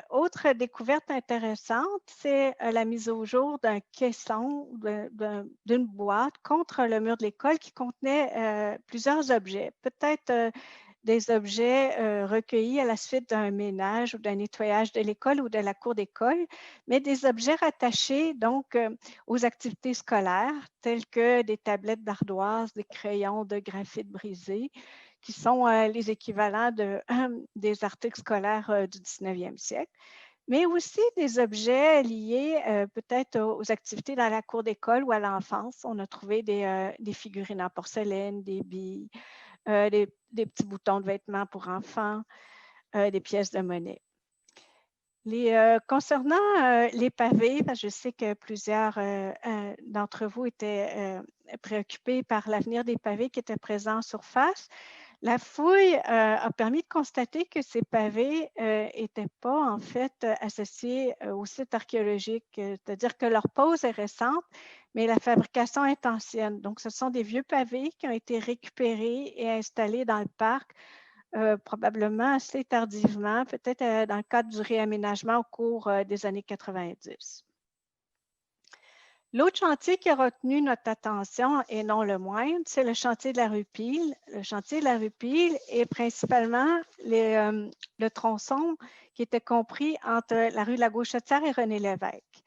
Autre découverte intéressante, c'est la mise au jour d'un caisson, d'une boîte contre le mur de l'école qui contenait plusieurs objets, peut-être des objets recueillis à la suite d'un ménage ou d'un nettoyage de l'école ou de la cour d'école, mais des objets rattachés donc aux activités scolaires, telles que des tablettes d'ardoise, des crayons de graphite brisés, qui sont les équivalents des articles scolaires du 19e siècle, mais aussi des objets liés peut-être aux activités dans la cour d'école ou à l'enfance. On a trouvé des figurines en porcelaine, des billes, des petits boutons de vêtements pour enfants, des pièces de monnaie. Concernant les pavés, parce que je sais que plusieurs d'entre vous étaient préoccupés par l'avenir des pavés qui étaient présents en surface, la fouille a permis de constater que ces pavés n'étaient pas en fait associés au site archéologique, c'est-à-dire que leur pose est récente, mais la fabrication est ancienne. Donc, ce sont des vieux pavés qui ont été récupérés et installés dans le parc probablement assez tardivement, peut-être dans le cadre du réaménagement au cours des années 90. L'autre chantier qui a retenu notre attention, et non le moindre, c'est le chantier de la rue Peel. Le chantier de la rue Peel est principalement le tronçon qui était compris entre la rue de la Gauchetière et René Lévesque.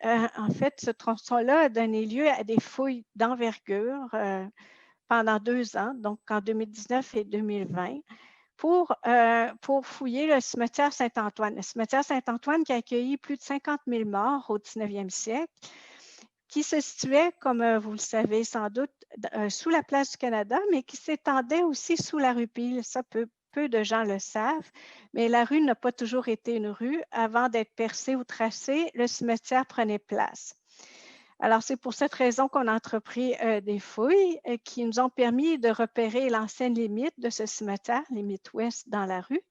En fait, ce tronçon-là a donné lieu à des fouilles d'envergure pendant 2 ans, donc en 2019 et 2020, pour fouiller le cimetière Saint-Antoine. Le cimetière Saint-Antoine qui a accueilli plus de 50 000 morts au 19e siècle, qui se situait, comme vous le savez sans doute, sous la place du Canada, mais qui s'étendait aussi sous la rue Peel. Ça, peu de gens le savent, mais la rue n'a pas toujours été une rue. Avant d'être percée ou tracée, le cimetière prenait place. Alors, c'est pour cette raison qu'on a entrepris des fouilles qui nous ont permis de repérer l'ancienne limite de ce cimetière, limite ouest dans la rue,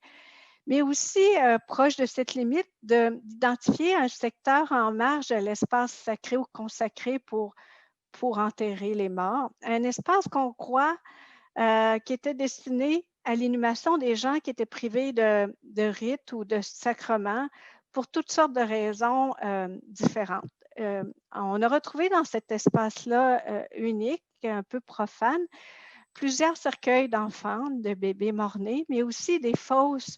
mais aussi proche de cette limite, d'identifier un secteur en marge de l'espace sacré ou consacré pour enterrer les morts. Un espace qu'on croit qui était destiné à l'inhumation des gens qui étaient privés de rites ou de sacrements pour toutes sortes de raisons différentes. On a retrouvé dans cet espace-là unique, un peu profane, plusieurs cercueils d'enfants, de bébés morts-nés, mais aussi des fosses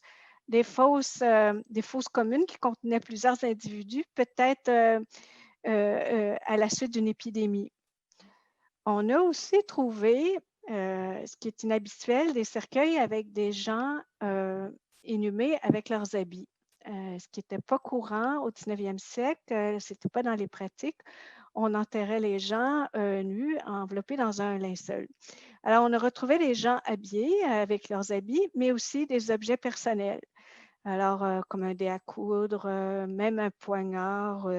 communes qui contenaient plusieurs individus, peut-être à la suite d'une épidémie. On a aussi trouvé, ce qui est inhabituel, des cercueils avec des gens inhumés avec leurs habits. Ce qui n'était pas courant au 19e siècle, ce n'était pas dans les pratiques. On enterrait les gens nus, enveloppés dans un linceul. Alors, on a retrouvé les gens habillés avec leurs habits, mais aussi des objets personnels. Alors, comme un dé à coudre, même un poignard,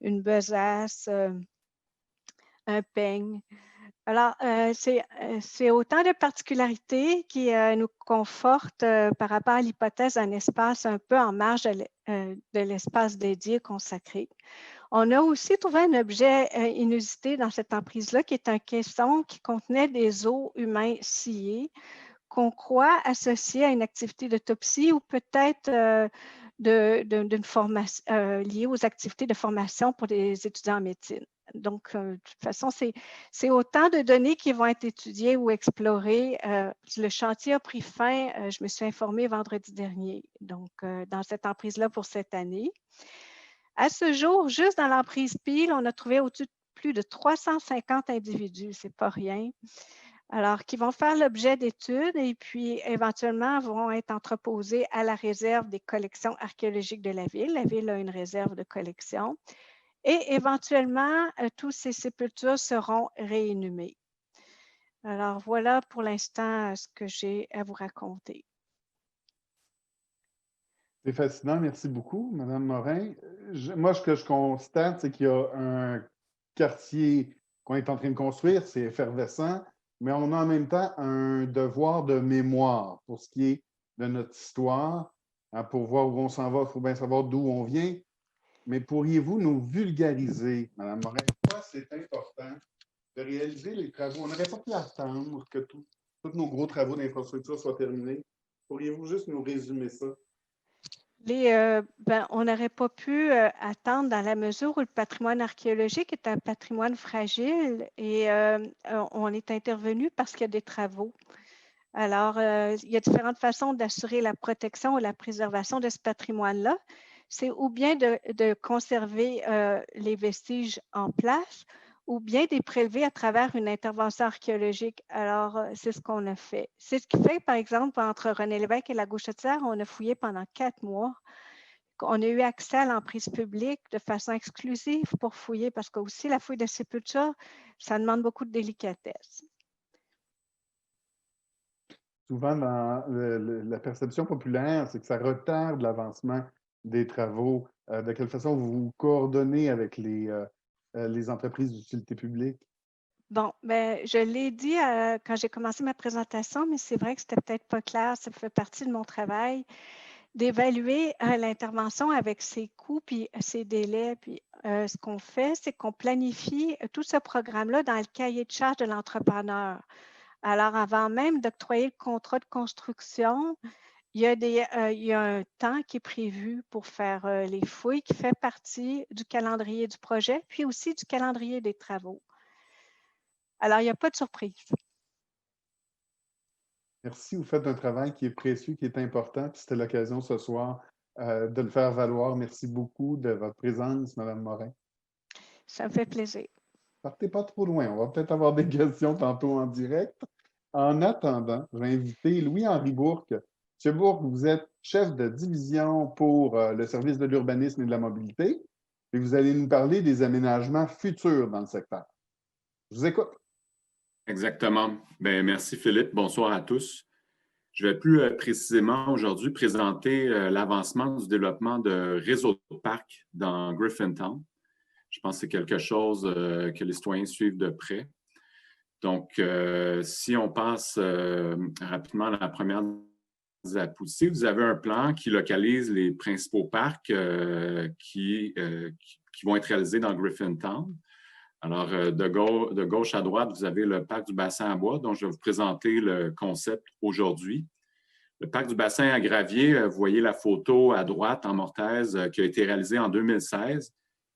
une besace, un peigne. Alors, c'est autant de particularités qui nous confortent par rapport à l'hypothèse d'un espace un peu en marge de l'espace dédié consacré. On a aussi trouvé un objet inusité dans cette emprise-là, qui est un caisson qui contenait des os humains sciés qu'on croit associés à une activité d'autopsie ou peut-être d'une formation liée aux activités de formation pour les étudiants en médecine. Donc, de toute façon, c'est autant de données qui vont être étudiées ou explorées. Le chantier a pris fin, je me suis informée vendredi dernier, donc dans cette emprise-là pour cette année. À ce jour, juste dans l'emprise Peel, on a trouvé au-dessus de plus de 350 individus, c'est pas rien. Alors, qui vont faire l'objet d'études et puis éventuellement vont être entreposés à la réserve des collections archéologiques de la ville. La ville a une réserve de collection. Et éventuellement, toutes ces sépultures seront réinhumées. Alors, voilà pour l'instant ce que j'ai à vous raconter. C'est fascinant, merci beaucoup, Mme Morin. Moi, ce que je constate, c'est qu'il y a un quartier qu'on est en train de construire, c'est effervescent, mais on a en même temps un devoir de mémoire pour ce qui est de notre histoire. Pour voir où on s'en va, il faut bien savoir d'où on vient. Mais pourriez-vous nous vulgariser, Mme Morin, pourquoi c'est important de réaliser les travaux? On n'aurait pas pu attendre que tous nos gros travaux d'infrastructure soient terminés. Pourriez-vous juste nous résumer ça? On n'aurait pas pu attendre dans la mesure où le patrimoine archéologique est un patrimoine fragile et on est intervenu parce qu'il y a des travaux. Alors, il y a différentes façons d'assurer la protection et la préservation de ce patrimoine-là. C'est ou bien de conserver les vestiges en place ou bien de les prélever à travers une intervention archéologique. Alors, c'est ce qu'on a fait. C'est ce qui fait, par exemple, entre René Lévesque et la Gauchetière, on a fouillé pendant 4 mois. On a eu accès à l'emprise publique de façon exclusive pour fouiller parce que aussi la fouille de sépulture, ça demande beaucoup de délicatesse. Souvent, dans la perception populaire, c'est que ça retarde l'avancement des travaux. De quelle façon vous vous coordonnez avec les entreprises d'utilité publique? Bon, je l'ai dit quand j'ai commencé ma présentation, mais c'est vrai que c'était peut-être pas clair. Ça fait partie de mon travail d'évaluer l'intervention avec ses coûts puis ses délais. Puis ce qu'on fait, c'est qu'on planifie tout ce programme-là dans le cahier de charge de l'entrepreneur. Alors, avant même d'octroyer le contrat de construction, il y a un temps qui est prévu pour faire les fouilles qui fait partie du calendrier du projet, puis aussi du calendrier des travaux. Alors, il n'y a pas de surprise. Merci, vous faites un travail qui est précieux, qui est important, puis c'était l'occasion ce soir de le faire valoir. Merci beaucoup de votre présence, Mme Morin. Ça me fait plaisir. Partez pas trop loin, on va peut-être avoir des questions tantôt en direct. En attendant, je vais inviter Louis-Henri Bourque. M. Bourque, vous êtes chef de division pour le service de l'urbanisme et de la mobilité, et vous allez nous parler des aménagements futurs dans le secteur. Je vous écoute. Exactement. Bien, merci Philippe. Bonsoir à tous. Je vais plus précisément aujourd'hui présenter l'avancement du développement de réseaux de parcs dans Griffintown. Je pense que c'est quelque chose que les citoyens suivent de près. Donc, si on passe rapidement à la première diapositive, vous avez un plan qui localise les principaux parcs qui vont être réalisés dans Griffintown. Alors, de gauche à droite, vous avez le parc du bassin à bois, dont je vais vous présenter le concept aujourd'hui. Le parc du bassin à gravier, vous voyez la photo à droite en mortaise qui a été réalisée en 2016,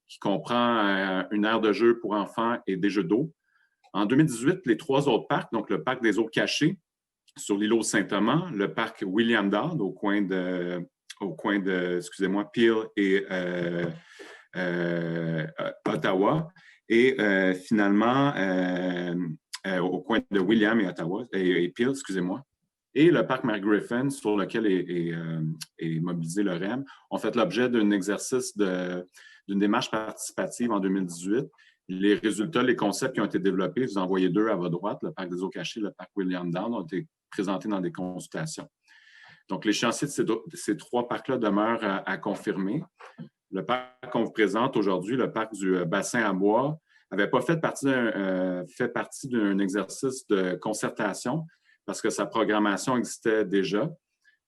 qui comprend une aire de jeu pour enfants et des jeux d'eau. En 2018, les 3 autres parcs, donc le parc des eaux cachées sur l'îlot Saint-Thomas, le parc William Dodd au coin de excusez-moi, Peel et Ottawa, et finalement au coin de William et Ottawa et Peel, excusez-moi. Et le parc Mary-Griffin, sur lequel est mobilisé le REM, ont fait l'objet d'un exercice d'une démarche participative en 2018. Les résultats, les concepts qui ont été développés, vous en voyez 2 à votre droite, le parc des eaux cachées, le parc William Dodd, ont été présentés dans des consultations. Donc, l'échéancier de ces 3 parcs-là demeure à confirmer. Le parc qu'on vous présente aujourd'hui, le parc du bassin à bois, n'avait pas fait partie d'un exercice de concertation parce que sa programmation existait déjà.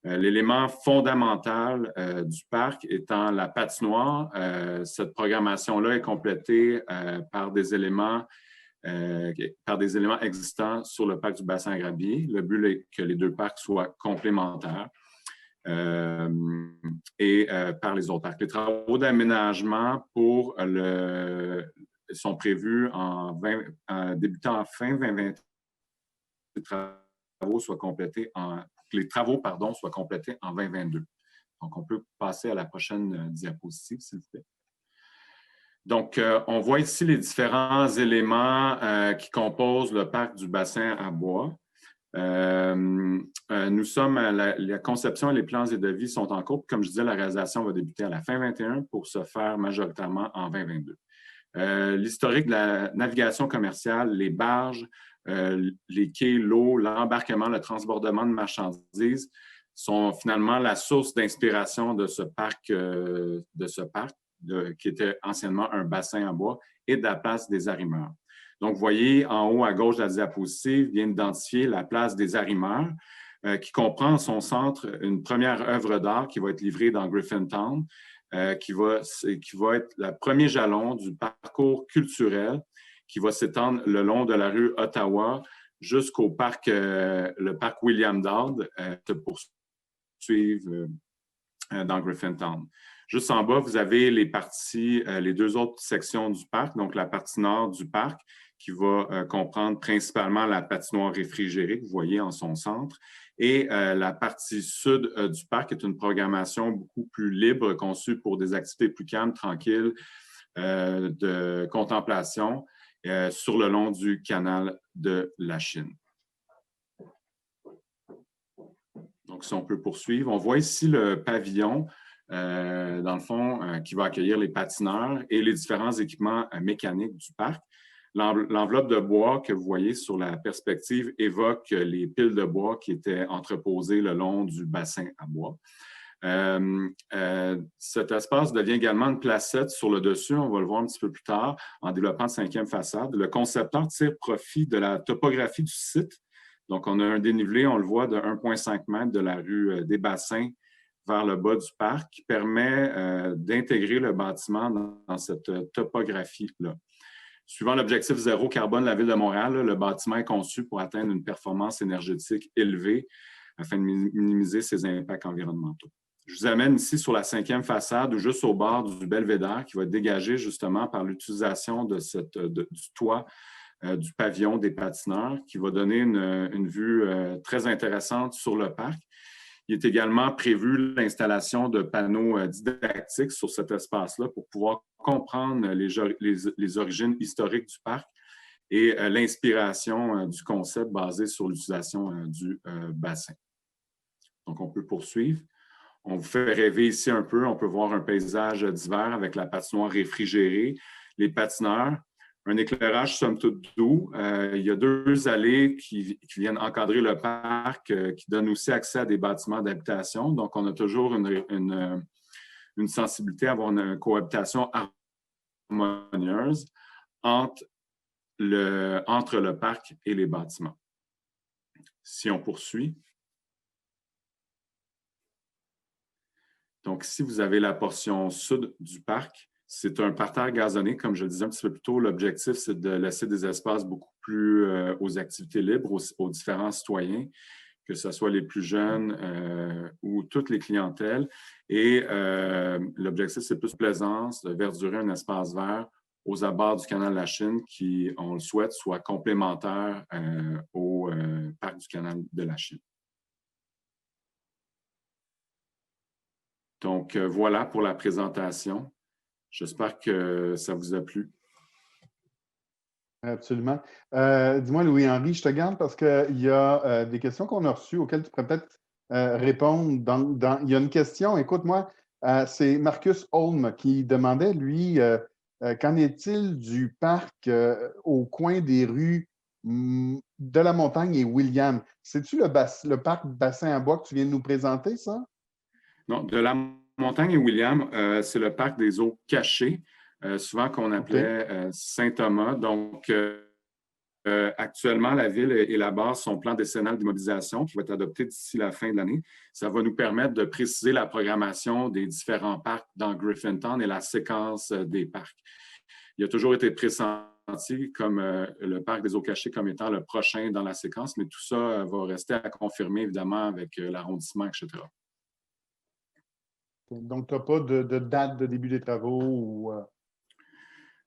L'élément fondamental du parc étant la patinoire. Cette programmation-là est complétée par des éléments existants sur le parc du bassin Grabier. Le but est que les deux parcs soient complémentaires et par les autres parcs. Les travaux d'aménagement sont prévus débutant en fin 2020. Les travaux soient complétés en 2022. Donc, on peut passer à la prochaine diapositive, s'il vous plaît. Donc, on voit ici les différents éléments qui composent le parc du bassin à bois. Nous sommes à la conception et les plans et devis sont en cours. Comme je disais, la réalisation va débuter à la fin 2021 pour se faire majoritairement en 2022. L'historique de la navigation commerciale, les barges, les quais, l'eau, l'embarquement, le transbordement de marchandises sont finalement la source d'inspiration de ce parc, qui était anciennement un bassin en bois, et de la place des Arrimeurs. Donc, vous voyez en haut à gauche de la diapositive, bien identifier la place des Arrimeurs, qui comprend en son centre une première œuvre d'art qui va être livrée dans Griffintown, qui va être le premier jalon du parcours culturel qui va s'étendre le long de la rue Ottawa jusqu'au parc, le parc William Dodd, se poursuivre dans Griffintown. Juste en bas, vous avez les deux autres sections du parc, donc la partie nord du parc, qui va comprendre principalement la patinoire réfrigérée que vous voyez en son centre, et la partie sud du parc est une programmation beaucoup plus libre, conçue pour des activités plus calmes, tranquilles, de contemplation sur le long du canal de la Chine. Donc, si on peut poursuivre, on voit ici le pavillon, dans le fond, qui va accueillir les patineurs et les différents équipements mécaniques du parc. L'enveloppe de bois que vous voyez sur la perspective évoque les piles de bois qui étaient entreposées le long du bassin à bois. Cet espace devient également une placette sur le dessus, on va le voir un petit peu plus tard, en développant de cinquième façade. Le concepteur tire profit de la topographie du site. Donc, on a un dénivelé, on le voit, de 1,5 m de la rue des Bassins vers le bas du parc, qui permet d'intégrer le bâtiment dans cette topographie-là. Suivant l'objectif zéro carbone de la Ville de Montréal, le bâtiment est conçu pour atteindre une performance énergétique élevée afin de minimiser ses impacts environnementaux. Je vous amène ici sur la cinquième façade, ou juste au bord du belvédère, qui va être dégagé justement par l'utilisation du toit du pavillon des patineurs, qui va donner une vue très intéressante sur le parc. Il est également prévu l'installation de panneaux didactiques sur cet espace-là pour pouvoir comprendre les origines historiques du parc et l'inspiration du concept basé sur l'utilisation du bassin. Donc, on peut poursuivre. On vous fait rêver ici un peu. On peut voir un paysage d'hiver avec la patinoire réfrigérée, les patineurs, un éclairage somme toute doux. Il y a deux allées qui viennent encadrer le parc, qui donnent aussi accès à des bâtiments d'habitation. Donc, on a toujours une sensibilité à avoir une cohabitation harmonieuse entre le parc et les bâtiments. Si on poursuit. Donc, ici, vous avez la portion sud du parc. C'est un parterre gazonné, comme je le disais un petit peu plus tôt. L'objectif, c'est de laisser des espaces beaucoup plus aux activités libres, aux différents citoyens, que ce soit les plus jeunes ou toutes les clientèles. Et l'objectif, c'est plus plaisance, de verdurer un espace vert aux abords du canal de la Chine qui, on le souhaite, soit complémentaire au parc du canal de la Chine. Donc, voilà pour la présentation. J'espère que ça vous a plu. Absolument. Dis-moi, Louis-Henri, je te garde parce qu'il y a des questions qu'on a reçues auxquelles tu pourrais peut-être répondre. Il y a une question, écoute-moi, c'est Marcus Holm qui demandait, lui, qu'en est-il du parc au coin des rues de la Montagne et William? C'est-tu le parc bassin à bois que tu viens de nous présenter, ça? Non, de la Montagne et William, c'est le parc des eaux cachées, souvent qu'on appelait Saint-Thomas. Donc, actuellement, la Ville élabore son plan décennal d'immobilisation qui va être adopté d'ici la fin de l'année. Ça va nous permettre de préciser la programmation des différents parcs dans Griffintown et la séquence des parcs. Il a toujours été pressenti comme le parc des Eaux Cachées comme étant le prochain dans la séquence, mais tout ça va rester à confirmer, évidemment, avec l'arrondissement, etc. Donc, tu n'as pas de date de début des travaux ou…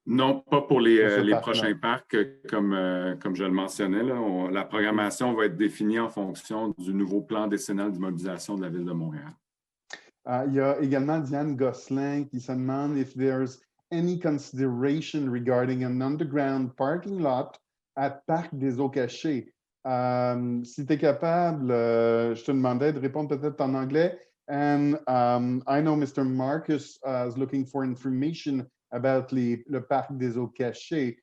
Non, pas pour les prochains parcs, comme je le mentionnais. Là, la programmation va être définie en fonction du nouveau plan décennal d'immobilisation de la Ville de Montréal. Il y a également Diane Gosselin qui se demande if there's any consideration regarding an underground parking lot at Parc des Eaux Cachées. Si tu es capable, je te demandais de répondre peut-être en anglais. And I know Mr. Marcus is looking for information about le Parc des Eaux Cachées.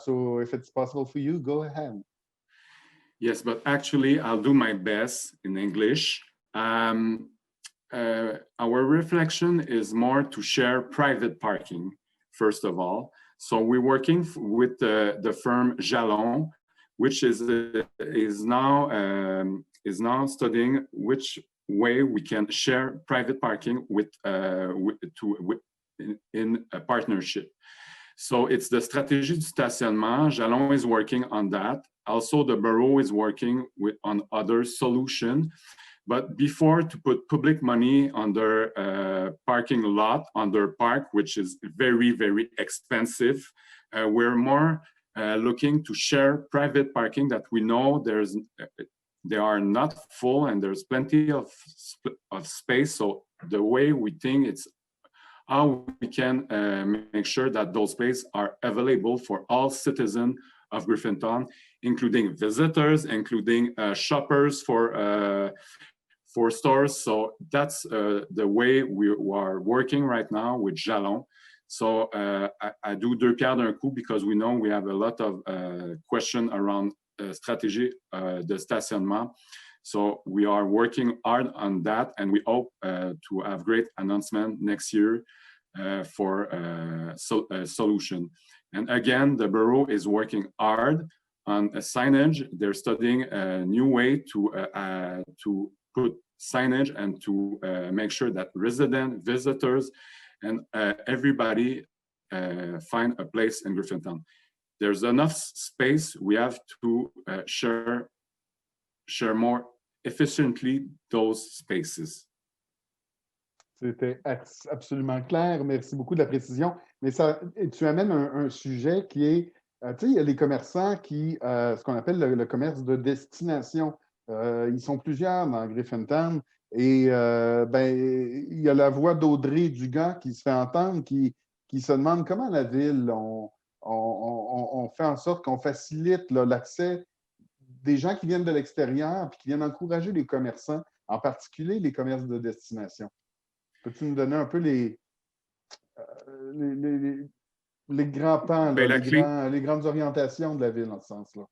So if it's possible for you, go ahead. Yes, but actually I'll do my best in English. Our reflection is more to share private parking, first of all. So we're working with the firm Jalon, which is now studying which way we can share private parking in a partnership. So it's the strategy du stationnement. Jalon is working on that. Also, the borough is working on other solutions. But before to put public money on their parking lot, on their park, which is very, very expensive, we're more looking to share private parking that we know they are not full and there's plenty of space. So the way we think it's how we can make sure that those spaces are available for all citizens of Griffintown, including visitors, including shoppers for stores. So that's the way we are working right now with Jalon. So I do deux pierres d'un coup because we know we have a lot of questions around strategy de stationnement. So we are working hard on that, and we hope to have great announcement next year for a solution. And again, the borough is working hard on a signage. They're studying a new way to put signage and to make sure that residents, visitors, and everybody find a place in Griffintown. There's enough space. We have to share more efficiently those spaces. C'était absolument clair. Merci beaucoup de la précision. Mais tu amènes un sujet qui est, tu sais, il y a les commerçants qui, ce qu'on appelle le commerce de destination. Ils sont plusieurs dans Griffintown et il y a la voix d'Audrey Dugas qui se fait entendre, qui se demande comment la Ville, on fait en sorte qu'on facilite l'accès des gens qui viennent de l'extérieur et qui viennent encourager les commerçants, en particulier les commerces de destination. Peux-tu nous donner un peu les grands pans, les grandes orientations de la Ville dans ce sens-là?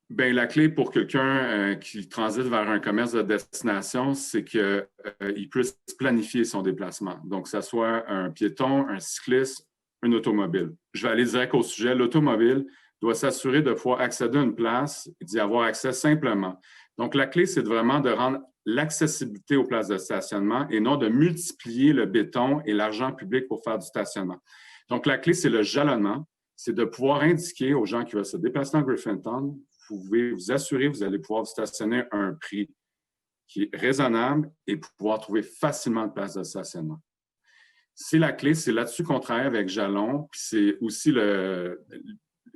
Bien, la clé pour quelqu'un qui transite vers un commerce de destination, c'est qu'il puisse planifier son déplacement. Donc, que ce soit un piéton, un cycliste, un automobile. Je vais aller direct au sujet. L'automobile doit s'assurer de pouvoir accéder à une place et d'y avoir accès simplement. Donc, la clé, c'est vraiment de rendre l'accessibilité aux places de stationnement et non de multiplier le béton et l'argent public pour faire du stationnement. Donc, la clé, c'est le jalonnement. C'est de pouvoir indiquer aux gens qui veulent se déplacer dans Griffintown, vous pouvez vous assurer que vous allez pouvoir vous stationner à un prix qui est raisonnable et pouvoir trouver facilement de place de stationnement. C'est la clé, c'est là-dessus qu'on travaille avec Jalon. Puis c'est aussi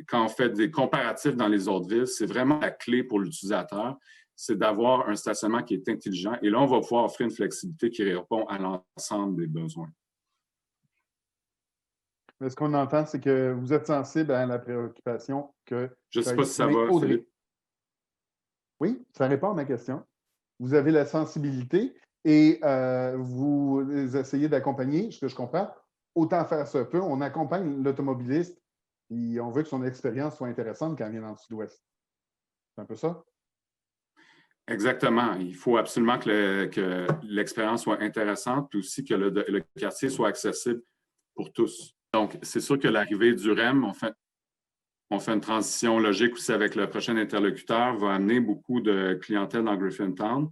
quand on fait des comparatifs dans les autres villes, c'est vraiment la clé pour l'utilisateur, c'est d'avoir un stationnement qui est intelligent. Et là, on va pouvoir offrir une flexibilité qui répond à l'ensemble des besoins. Mais ce qu'on entend, c'est que vous êtes sensible à la préoccupation que… Je ne sais pas si ça va, Philippe. Oui, ça répond à ma question. Vous avez la sensibilité et vous essayez d'accompagner, ce que je comprends, autant faire se peut. On accompagne l'automobiliste et on veut que son expérience soit intéressante quand il vient dans le Sud-Ouest. C'est un peu ça? Exactement. Il faut absolument que l'expérience soit intéressante, puis aussi que le quartier soit accessible pour tous. Donc, c'est sûr que l'arrivée du REM, On fait une transition logique aussi avec le prochain interlocuteur, va amener beaucoup de clientèle dans Griffintown.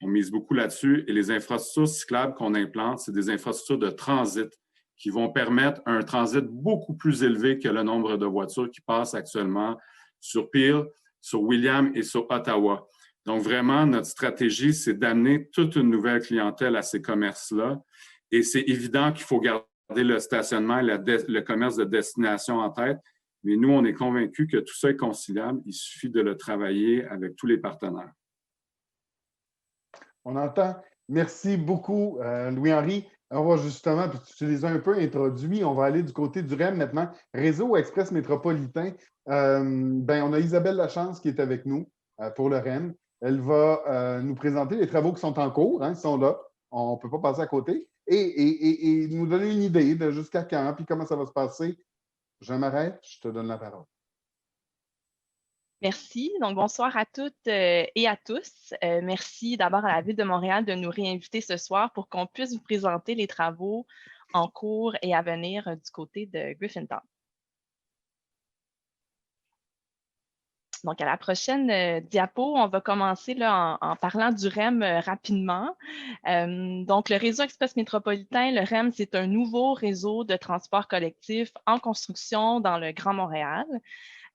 On mise beaucoup là-dessus et les infrastructures cyclables qu'on implante, c'est des infrastructures de transit qui vont permettre un transit beaucoup plus élevé que le nombre de voitures qui passent actuellement sur Peel, sur William et sur Ottawa. Donc, vraiment, notre stratégie, c'est d'amener toute une nouvelle clientèle à ces commerces-là. Et c'est évident qu'il faut garder le stationnement et le commerce de destination en tête. Mais nous, on est convaincus que tout ça est conciliable. Il suffit de le travailler avec tous les partenaires. On entend. Merci beaucoup, Louis-Henri. On va justement, puis tu les as un peu introduits, on va aller du côté du REM maintenant. Réseau Express Métropolitain. On a Isabelle Lachance qui est avec nous pour le REM. Elle va nous présenter les travaux qui sont en cours, hein, ils sont là. On ne peut pas passer à côté. Et nous donner une idée de jusqu'à quand, puis comment ça va se passer. Je m'arrête, je te donne la parole. Merci. Donc, bonsoir à toutes et à tous. Merci d'abord à la Ville de Montréal de nous réinviter ce soir pour qu'on puisse vous présenter les travaux en cours et à venir du côté de Griffintown. Donc, à la prochaine diapo, on va commencer là, en parlant du REM rapidement. Donc, le réseau Express Métropolitain, le REM, c'est un nouveau réseau de transport collectif en construction dans le Grand Montréal.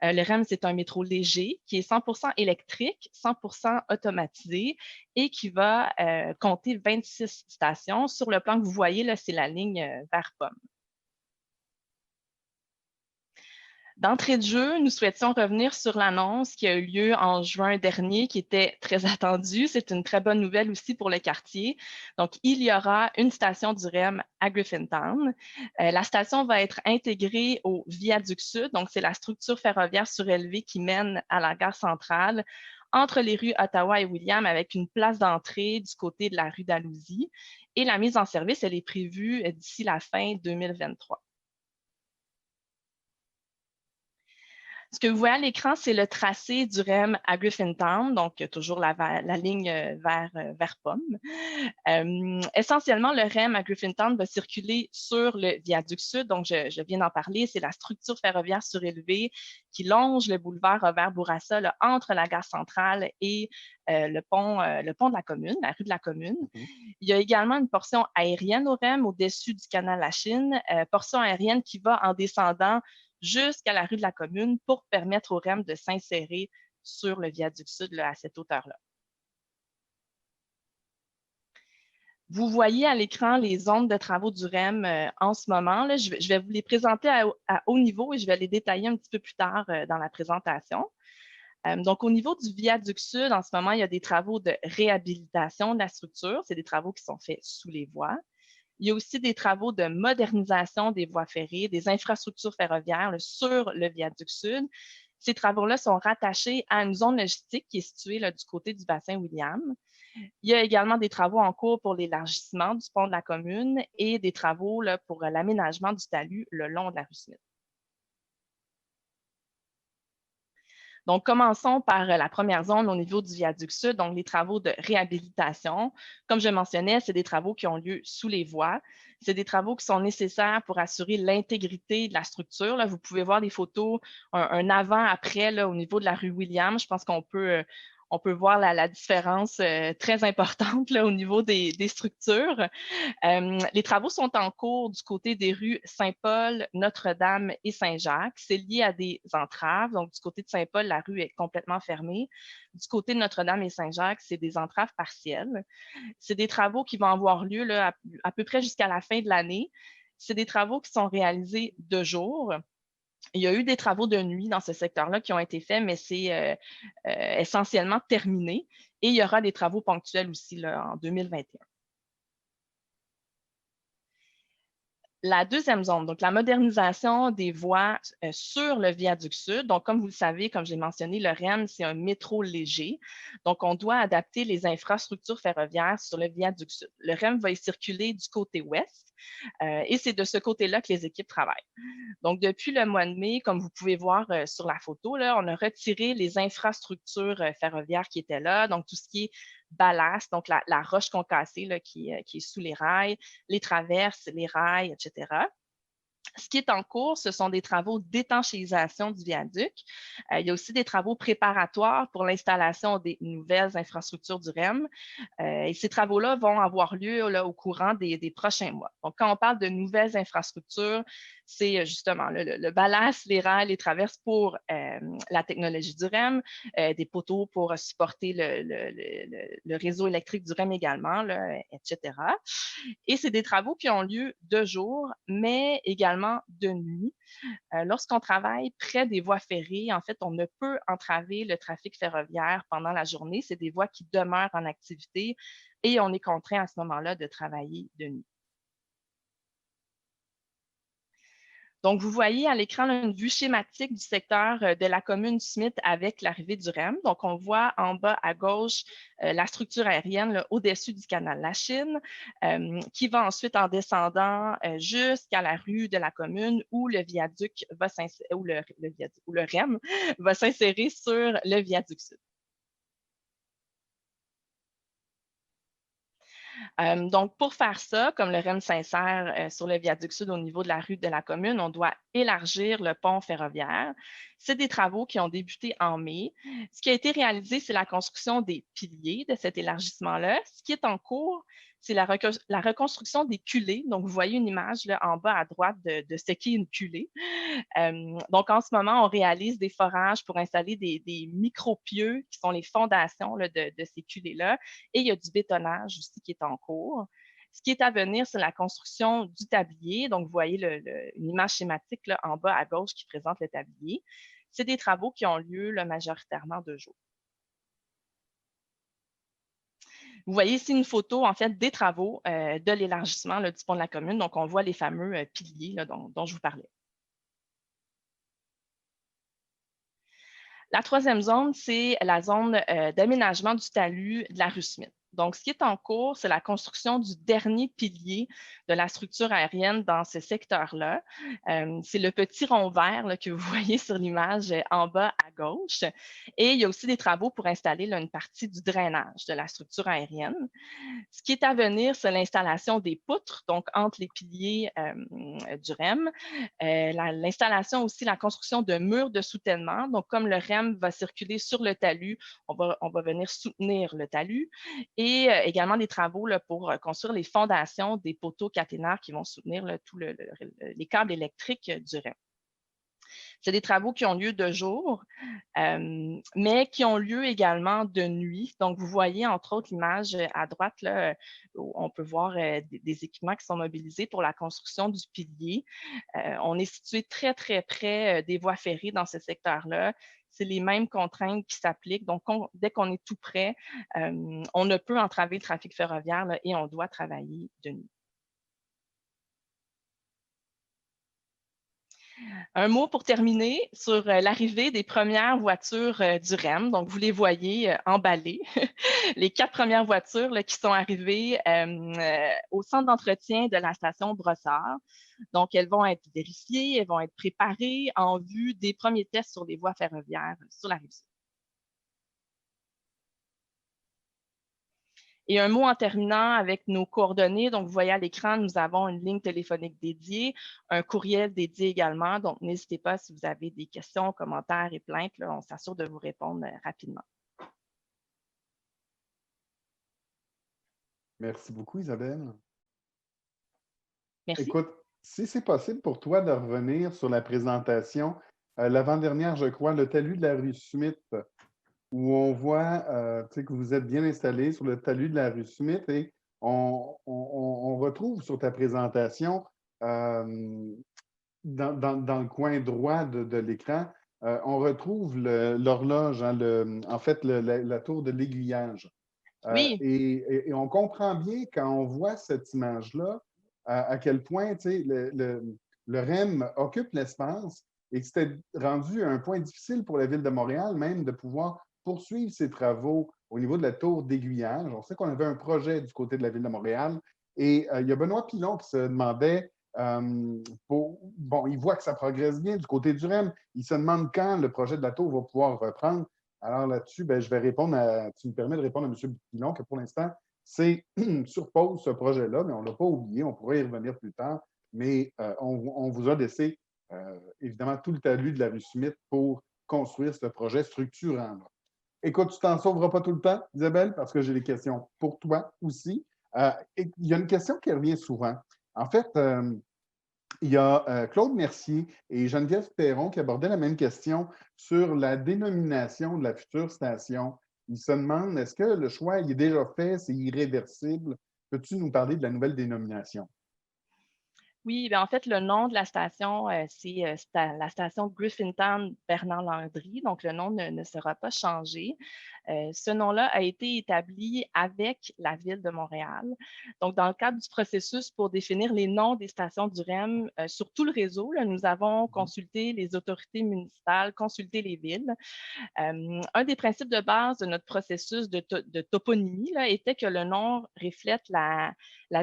Le REM, c'est un métro léger qui est 100% électrique, 100% automatisé et qui va compter 26 stations. Sur le plan que vous voyez, là, c'est la ligne vert pomme. D'entrée de jeu, nous souhaitions revenir sur l'annonce qui a eu lieu en juin dernier, qui était très attendue. C'est une très bonne nouvelle aussi pour le quartier. Donc, il y aura une station du REM à Griffintown. La station va être intégrée au Viaduc Sud. Donc, c'est la structure ferroviaire surélevée qui mène à la gare centrale entre les rues Ottawa et William, avec une place d'entrée du côté de la rue Dalhousie. Et la mise en service, elle est prévue d'ici la fin 2023. Ce que vous voyez à l'écran, c'est le tracé du REM à Griffintown, donc toujours la ligne vert pomme. Essentiellement, le REM à Griffintown va circuler sur le Viaduc Sud, donc je viens d'en parler, c'est la structure ferroviaire surélevée qui longe le boulevard Robert-Bourassa là, entre la gare centrale et le pont de la Commune, la rue de la Commune. Il y a également une portion aérienne au REM au-dessus du canal La Chine, portion aérienne qui va en descendant jusqu'à la rue de la Commune pour permettre au REM de s'insérer sur le Viaduc Sud là, à cette hauteur-là. Vous voyez à l'écran les zones de travaux du REM en ce moment. Là, je vais vous les présenter à haut niveau et je vais les détailler un petit peu plus tard dans la présentation. Donc, au niveau du Viaduc Sud, en ce moment, il y a des travaux de réhabilitation de la structure. C'est des travaux qui sont faits sous les voies. Il y a aussi des travaux de modernisation des voies ferrées, des infrastructures ferroviaires là, sur le Viaduc Sud. Ces travaux-là sont rattachés à une zone logistique qui est située là, du côté du bassin William. Il y a également des travaux en cours pour l'élargissement du pont de la Commune et des travaux là, pour l'aménagement du talus le long de la rue Smith. Donc, commençons par la première zone au niveau du Viaduc Sud, donc les travaux de réhabilitation. Comme je mentionnais, c'est des travaux qui ont lieu sous les voies. C'est des travaux qui sont nécessaires pour assurer l'intégrité de la structure. Là, vous pouvez voir des photos, un avant-après au niveau de la rue William. Je pense qu'on peut voir la différence très importante là, au niveau des structures. Les travaux sont en cours du côté des rues Saint-Paul, Notre-Dame et Saint-Jacques. C'est lié à des entraves. Donc, du côté de Saint-Paul, la rue est complètement fermée. Du côté de Notre-Dame et Saint-Jacques, c'est des entraves partielles. C'est des travaux qui vont avoir lieu là, à peu près jusqu'à la fin de l'année. C'est des travaux qui sont réalisés de jour. Il y a eu des travaux de nuit dans ce secteur-là qui ont été faits, mais c'est essentiellement terminé. Et il y aura des travaux ponctuels aussi là, en 2021. La deuxième zone, donc la modernisation des voies sur le Viaduc Sud. Donc, comme vous le savez, comme j'ai mentionné, le REM, c'est un métro léger. Donc, on doit adapter les infrastructures ferroviaires sur le Viaduc Sud. Le REM va y circuler du côté ouest et c'est de ce côté-là que les équipes travaillent. Donc, depuis le mois de mai, comme vous pouvez voir sur la photo, là, on a retiré les infrastructures ferroviaires qui étaient là, donc tout ce qui est ballast, donc la roche concassée là, qui est sous les rails, les traverses, les rails, etc. Ce qui est en cours, ce sont des travaux d'étanchéisation du viaduc. Il y a aussi des travaux préparatoires pour l'installation des nouvelles infrastructures du REM. Et ces travaux-là vont avoir lieu là, au courant des prochains mois. Donc, quand on parle de nouvelles infrastructures, c'est justement le ballast, les rails, les traverses pour la technologie du REM, des poteaux pour supporter le réseau électrique du REM également, là, etc. Et c'est des travaux qui ont lieu de jour, mais également de nuit. Lorsqu'on travaille près des voies ferrées, en fait, on ne peut entraver le trafic ferroviaire pendant la journée. C'est des voies qui demeurent en activité et on est contraint à ce moment-là de travailler de nuit. Donc, vous voyez à l'écran une vue schématique du secteur de la commune Smith avec l'arrivée du REM. Donc, on voit en bas à gauche la structure aérienne au-dessus du canal La Chine, qui va ensuite en descendant jusqu'à la rue de la commune où le viaduc va s'insérer, où le REM va s'insérer sur le viaduc sud. Donc, pour faire ça, comme le REM s'insère sur le viaduc sud au niveau de la rue de la commune, on doit élargir le pont ferroviaire. C'est des travaux qui ont débuté en mai. Ce qui a été réalisé, c'est la construction des piliers de cet élargissement-là. Ce qui est en cours, c'est la reconstruction des culées. Donc, vous voyez une image là, en bas à droite de ce qu'est une culée. Donc, en ce moment, on réalise des forages pour installer des micro-pieux qui sont les fondations là, de ces culées-là. Et il y a du bétonnage aussi qui est en cours. Ce qui est à venir, c'est la construction du tablier. Donc, vous voyez une image schématique là, en bas à gauche qui présente le tablier. C'est des travaux qui ont lieu là, majoritairement de jour. Vous voyez ici une photo, en fait, des travaux de l'élargissement du pont de la commune. Donc, on voit les fameux piliers là, dont je vous parlais. La troisième zone, c'est la zone d'aménagement du talus de la rue Smith. Donc, ce qui est en cours, c'est la construction du dernier pilier de la structure aérienne dans ce secteur-là. C'est le petit rond vert là, que vous voyez sur l'image en bas à gauche. Et il y a aussi des travaux pour installer là, une partie du drainage de la structure aérienne. Ce qui est à venir, c'est l'installation des poutres, donc entre les piliers du REM. L'installation aussi, la construction de murs de soutènement. Donc, comme le REM va circuler sur le talus, on va venir soutenir le talus. Et également des travaux là, pour construire les fondations des poteaux caténaires qui vont soutenir là, tous les câbles électriques du REM. C'est des travaux qui ont lieu de jour, mais qui ont lieu également de nuit. Donc, vous voyez, entre autres, l'image à droite, là, où on peut voir des équipements qui sont mobilisés pour la construction du pilier. On est situé très, très près des voies ferrées dans ce secteur-là. C'est les mêmes contraintes qui s'appliquent. Donc, dès qu'on est tout près, on ne peut entraver le trafic ferroviaire là, et on doit travailler de nuit. Un mot pour terminer sur l'arrivée des premières voitures du REM. Donc, vous les voyez emballées. Les 4 premières voitures là, qui sont arrivées au centre d'entretien de la station Brossard. Donc, elles vont être vérifiées, elles vont être préparées en vue des premiers tests sur les voies ferroviaires sur la rive sud. Et un mot en terminant avec nos coordonnées. Donc, vous voyez à l'écran, nous avons une ligne téléphonique dédiée, un courriel dédié également. Donc, n'hésitez pas si vous avez des questions, commentaires et plaintes. Là, on s'assure de vous répondre rapidement. Merci beaucoup, Isabelle. Merci. Écoute, si c'est possible pour toi de revenir sur la présentation, l'avant-dernière, je crois, le talus de la rue Smith, où on voit que vous êtes bien installé sur le talus de la rue Smith et on retrouve sur ta présentation, dans le coin droit de l'écran, on retrouve l'horloge, hein, en fait, la tour de l'aiguillage. Oui. Et on comprend bien quand on voit cette image-là, à quel point le REM occupe l'espace et que c'était rendu un point difficile pour la Ville de Montréal, même de pouvoir poursuivre ses travaux au niveau de la tour d'aiguillage. On sait qu'on avait un projet du côté de la Ville de Montréal et il y a Benoît Pilon qui se demandait, bon, il voit que ça progresse bien du côté du REM, il se demande quand le projet de la tour va pouvoir reprendre. Alors là-dessus, je vais répondre tu me permets de répondre à M. Pilon que pour l'instant, c'est sur pause ce projet-là, mais on ne l'a pas oublié, on pourrait y revenir plus tard. mais on vous a laissé évidemment tout le talus de la rue Smith pour construire ce projet structurant. Écoute, tu t'en sauveras pas tout le temps, Isabelle, parce que j'ai des questions pour toi aussi. Il y a une question qui revient souvent. En fait, il y a Claude Mercier et Geneviève Perron qui abordaient la même question sur la dénomination de la future station. Ils se demandent, est-ce que le choix il est déjà fait, c'est irréversible? Peux-tu nous parler de la nouvelle dénomination? Oui, bien, en fait, le nom de la station, c'est la station Griffintown Bernard Landry. Donc, le nom ne sera pas changé. Ce nom-là a été établi avec la Ville de Montréal. Donc, dans le cadre du processus pour définir les noms des stations du REM sur tout le réseau, là, nous avons consulté les autorités municipales, consulté les villes. Un des principes de base de notre processus de toponymie là, était que le nom reflète la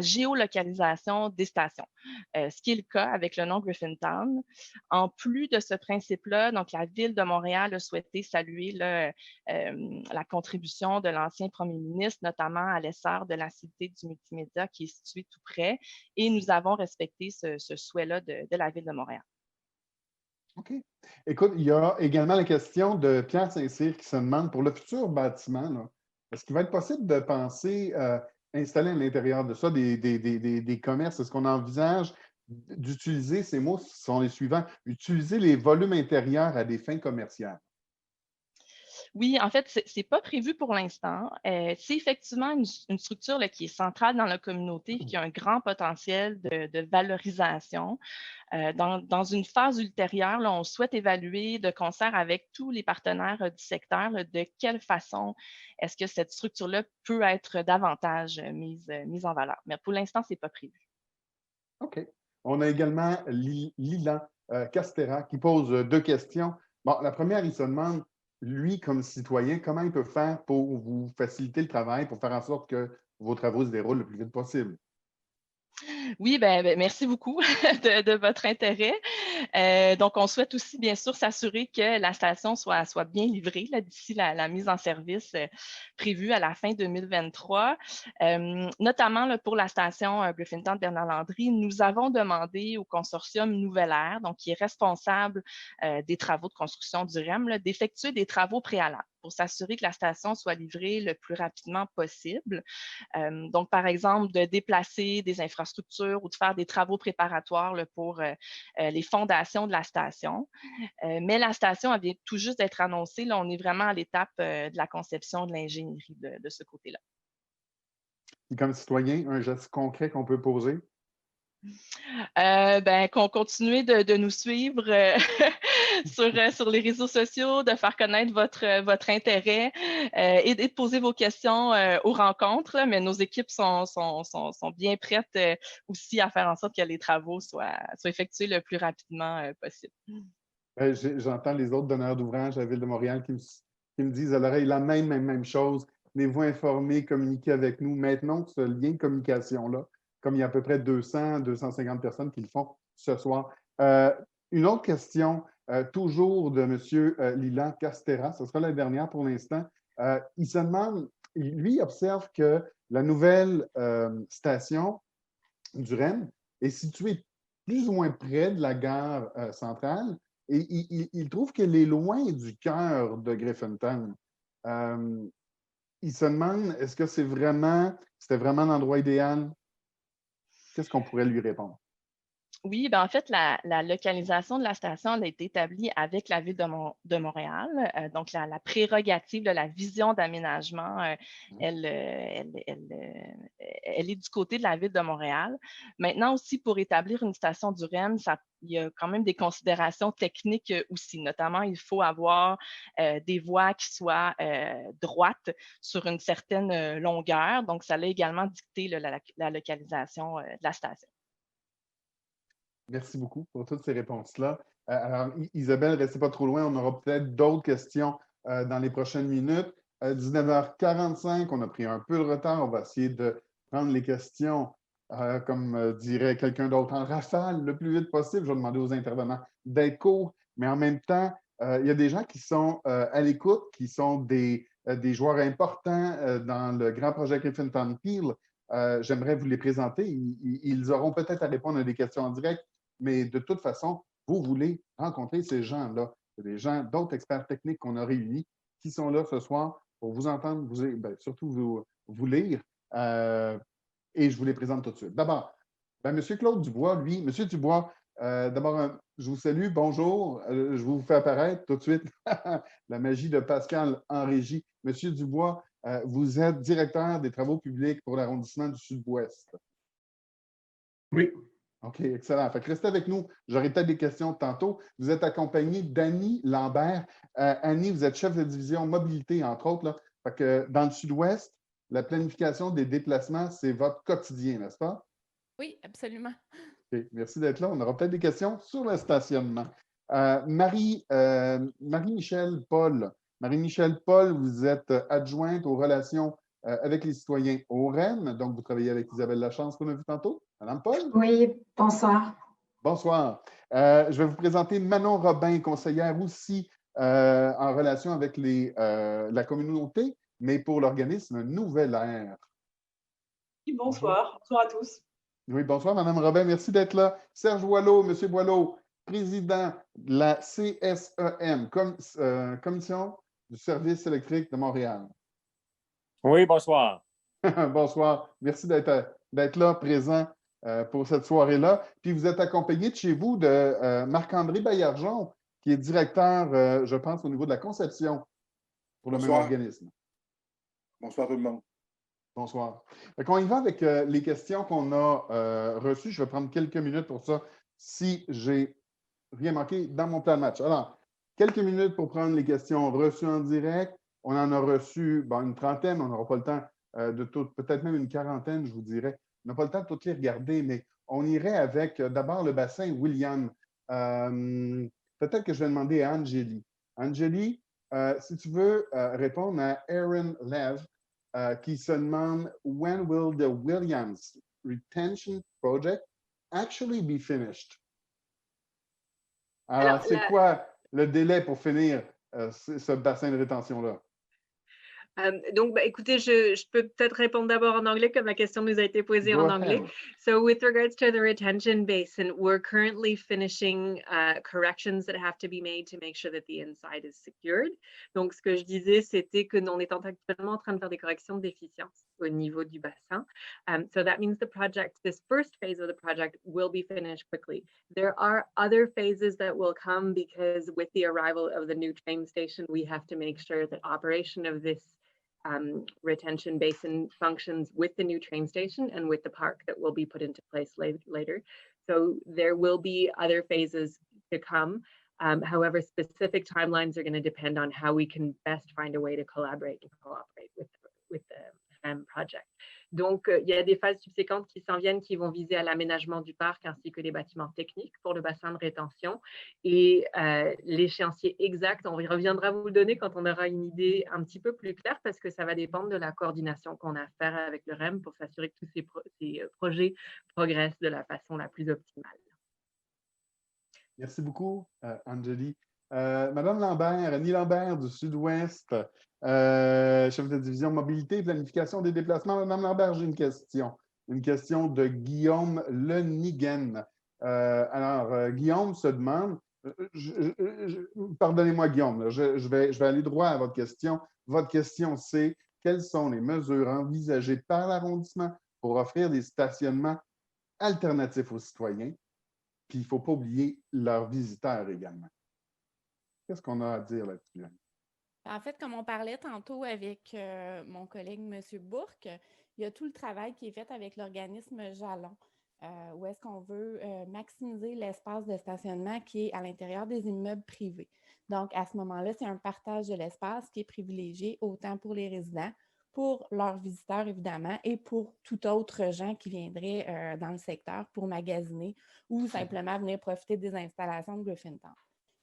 géolocalisation des stations, ce qui est le cas avec le nom Griffintown. En plus de ce principe-là, donc la Ville de Montréal a souhaité saluer là, la contribution de l'ancien premier ministre, notamment à l'essor de la Cité du multimédia qui est située tout près, et nous avons respecté ce souhait-là de la Ville de Montréal. OK. Écoute, il y a également la question de Pierre Saint-Cyr qui se demande pour le futur bâtiment, est-ce qu'il va être possible de penser installer à l'intérieur de ça des commerces? Est-ce qu'on envisage d'utiliser, ces mots sont les suivants, utiliser les volumes intérieurs à des fins commerciales? Oui, en fait, ce n'est pas prévu pour l'instant. C'est effectivement une structure là, qui est centrale dans la communauté et qui a un grand potentiel de valorisation. Dans une phase ultérieure, là, on souhaite évaluer de concert avec tous les partenaires du secteur là, de quelle façon est-ce que cette structure-là peut être davantage mise en valeur. Mais pour l'instant, ce n'est pas prévu. OK. On a également Lilan Castera qui pose deux questions. Bon, la première, il se demande, lui, comme citoyen, comment il peut faire pour vous faciliter le travail, pour faire en sorte que vos travaux se déroulent le plus vite possible? Oui, merci beaucoup de votre intérêt. Donc, on souhaite aussi, bien sûr, s'assurer que la station soit bien livrée d'ici la mise en service prévue à la fin 2023. Notamment là, pour la station Griffintown Bernard Landry, nous avons demandé au consortium Nouvelle Air, donc qui est responsable des travaux de construction du REM, là, d'effectuer des travaux préalables pour s'assurer que la station soit livrée le plus rapidement possible. Donc, par exemple, de déplacer des infrastructures ou de faire des travaux préparatoires là, pour les fondations de la station. Mais la station elle vient tout juste d'être annoncée. Là, on est vraiment à l'étape de la conception de l'ingénierie de ce côté-là. Et comme citoyen, un geste concret qu'on peut poser? Qu'on continue de nous suivre sur les réseaux sociaux, de faire connaître votre intérêt et de poser vos questions aux rencontres. Là, mais nos équipes sont bien prêtes aussi à faire en sorte que les travaux soient effectués le plus rapidement possible. J'entends les autres donneurs d'ouvrage à la Ville de Montréal qui me disent à l'oreille la même chose. Tenez-vous informés, communiquez avec nous. Maintenant, ce lien de communication-là, comme il y a à peu près 250 personnes qui le font ce soir. Une autre question, toujours de M. Lilan Castera, ce sera la dernière pour l'instant. Il se demande, lui, il observe que la nouvelle station du REM est située plus ou moins près de la gare centrale et il trouve qu'elle est loin du cœur de Griffintown. Il se demande, est-ce que c'était vraiment l'endroit idéal? Qu'est-ce qu'on pourrait lui répondre? Oui, en fait, la localisation de la station a été établie avec la Ville de Montréal. Donc, la prérogative, la vision d'aménagement, elle est du côté de la Ville de Montréal. Maintenant aussi, pour établir une station du REM, il y a quand même des considérations techniques aussi. Notamment, il faut avoir des voies qui soient droites sur une certaine longueur. Donc, ça a également dicté la localisation de la station. Merci beaucoup pour toutes ces réponses-là. Alors, Isabelle, restez pas trop loin. On aura peut-être d'autres questions dans les prochaines minutes. 19h45, on a pris un peu de retard. On va essayer de prendre les questions, comme dirait quelqu'un d'autre, en rafale le plus vite possible. Je vais demander aux intervenants d'être courts, mais en même temps, il y a des gens qui sont à l'écoute, qui sont des joueurs importants dans le grand projet Griffintown Peel. j'aimerais vous les présenter. Ils auront peut-être à répondre à des questions en direct, mais de toute façon, vous voulez rencontrer ces gens-là. C'est des gens, d'autres experts techniques qu'on a réunis qui sont là ce soir pour vous entendre, surtout vous lire. Et je vous les présente tout de suite. D'abord, M. Claude Dubois, lui, M. Dubois, d'abord, je vous salue, bonjour. Je vous fais apparaître tout de suite la magie de Pascal en régie. M. Dubois, vous êtes directeur des travaux publics pour l'arrondissement du Sud-Ouest. Oui. OK, excellent. Fait que restez avec nous. J'aurai peut-être des questions tantôt. Vous êtes accompagné d'Annie Lambert. Annie, vous êtes chef de division mobilité, entre autres. Là. Fait que dans le Sud-Ouest, la planification des déplacements, c'est votre quotidien, n'est-ce pas? Oui, absolument. Okay, merci d'être là. On aura peut-être des questions sur le stationnement. Marie-Michel Paul. Marie-Michel Paul, vous êtes adjointe aux relations avec les citoyens au REM. Donc, vous travaillez avec Isabelle Lachance qu'on a vu tantôt. Madame Paul? Oui, bonsoir. Bonsoir. Je vais vous présenter Manon Robin, conseillère aussi en relation avec la communauté, mais pour l'organisme Nouvelle Ère. Oui, bonsoir. Bonsoir à tous. Oui, bonsoir, Mme Robin. Merci d'être là. Serge Boileau, M. Boileau, président de la CSEM, Commission du service électrique de Montréal. Oui, bonsoir. Bonsoir. Merci d'être là, présent pour cette soirée-là. Puis vous êtes accompagné de chez vous de Marc-André Baillargeon, qui est directeur, je pense, au niveau de la conception pour le même organisme. Bonsoir tout le monde. Bonsoir. On y va avec les questions qu'on a reçues. Je vais prendre quelques minutes pour ça, si j'ai rien manqué dans mon plan de match. Alors, quelques minutes pour prendre les questions reçues en direct. On en a reçu une trentaine, on n'aura pas le temps de toutes, peut-être même une quarantaine, je vous dirais. On n'a pas le temps de toutes les regarder, mais on irait avec d'abord le bassin William. Peut-être que je vais demander à Angélie. Angélie, si tu veux répondre à Aaron Lev, qui se demande « When will the Williams Retention Project actually be finished? » Alors, c'est quoi le délai pour finir ce bassin de rétention-là? Donc, écoutez, je peux peut-être répondre d'abord en anglais comme la question nous a été posée en anglais. So with regards to the retention basin, we're currently finishing corrections that have to be made to make sure that the inside is secured. Donc, ce que je disais, c'était que on est actuellement en train de faire des corrections de déficience au niveau du bassin. So that means this first phase of the project will be finished quickly. There are other phases that will come because with the arrival of the new train station, we have to make sure that operation of this retention basin functions with the new train station and with the park that will be put into place later. So there will be other phases to come. However, specific timelines are going to depend on how we can best find a way to collaborate and cooperate with the project. Donc, il y a des phases subséquentes qui s'en viennent qui vont viser à l'aménagement du parc ainsi que les bâtiments techniques pour le bassin de rétention. Et l'échéancier exact, on reviendra vous le donner quand on aura une idée un petit peu plus claire parce que ça va dépendre de la coordination qu'on a à faire avec le REM pour s'assurer que tous ces projets progressent de la façon la plus optimale. Merci beaucoup, Angélie. Madame Lambert, Annie Lambert du Sud-Ouest, chef de division mobilité et planification des déplacements. Madame Lambert, j'ai une question de Guillaume Lenigen. Alors, Guillaume se demande, pardonnez-moi Guillaume, là, je vais aller droit à votre question. Votre question, c'est quelles sont les mesures envisagées par l'arrondissement pour offrir des stationnements alternatifs aux citoyens? Puis il ne faut pas oublier leurs visiteurs également. Qu'est-ce qu'on a à dire là-dessus? En fait, comme on parlait tantôt avec mon collègue M. Bourque, il y a tout le travail qui est fait avec l'organisme Jalon, où est-ce qu'on veut maximiser l'espace de stationnement qui est à l'intérieur des immeubles privés. Donc, à ce moment-là, c'est un partage de l'espace qui est privilégié autant pour les résidents, pour leurs visiteurs, évidemment, et pour tout autre gens qui viendraient dans le secteur pour magasiner ou simplement venir profiter des installations de Griffintown.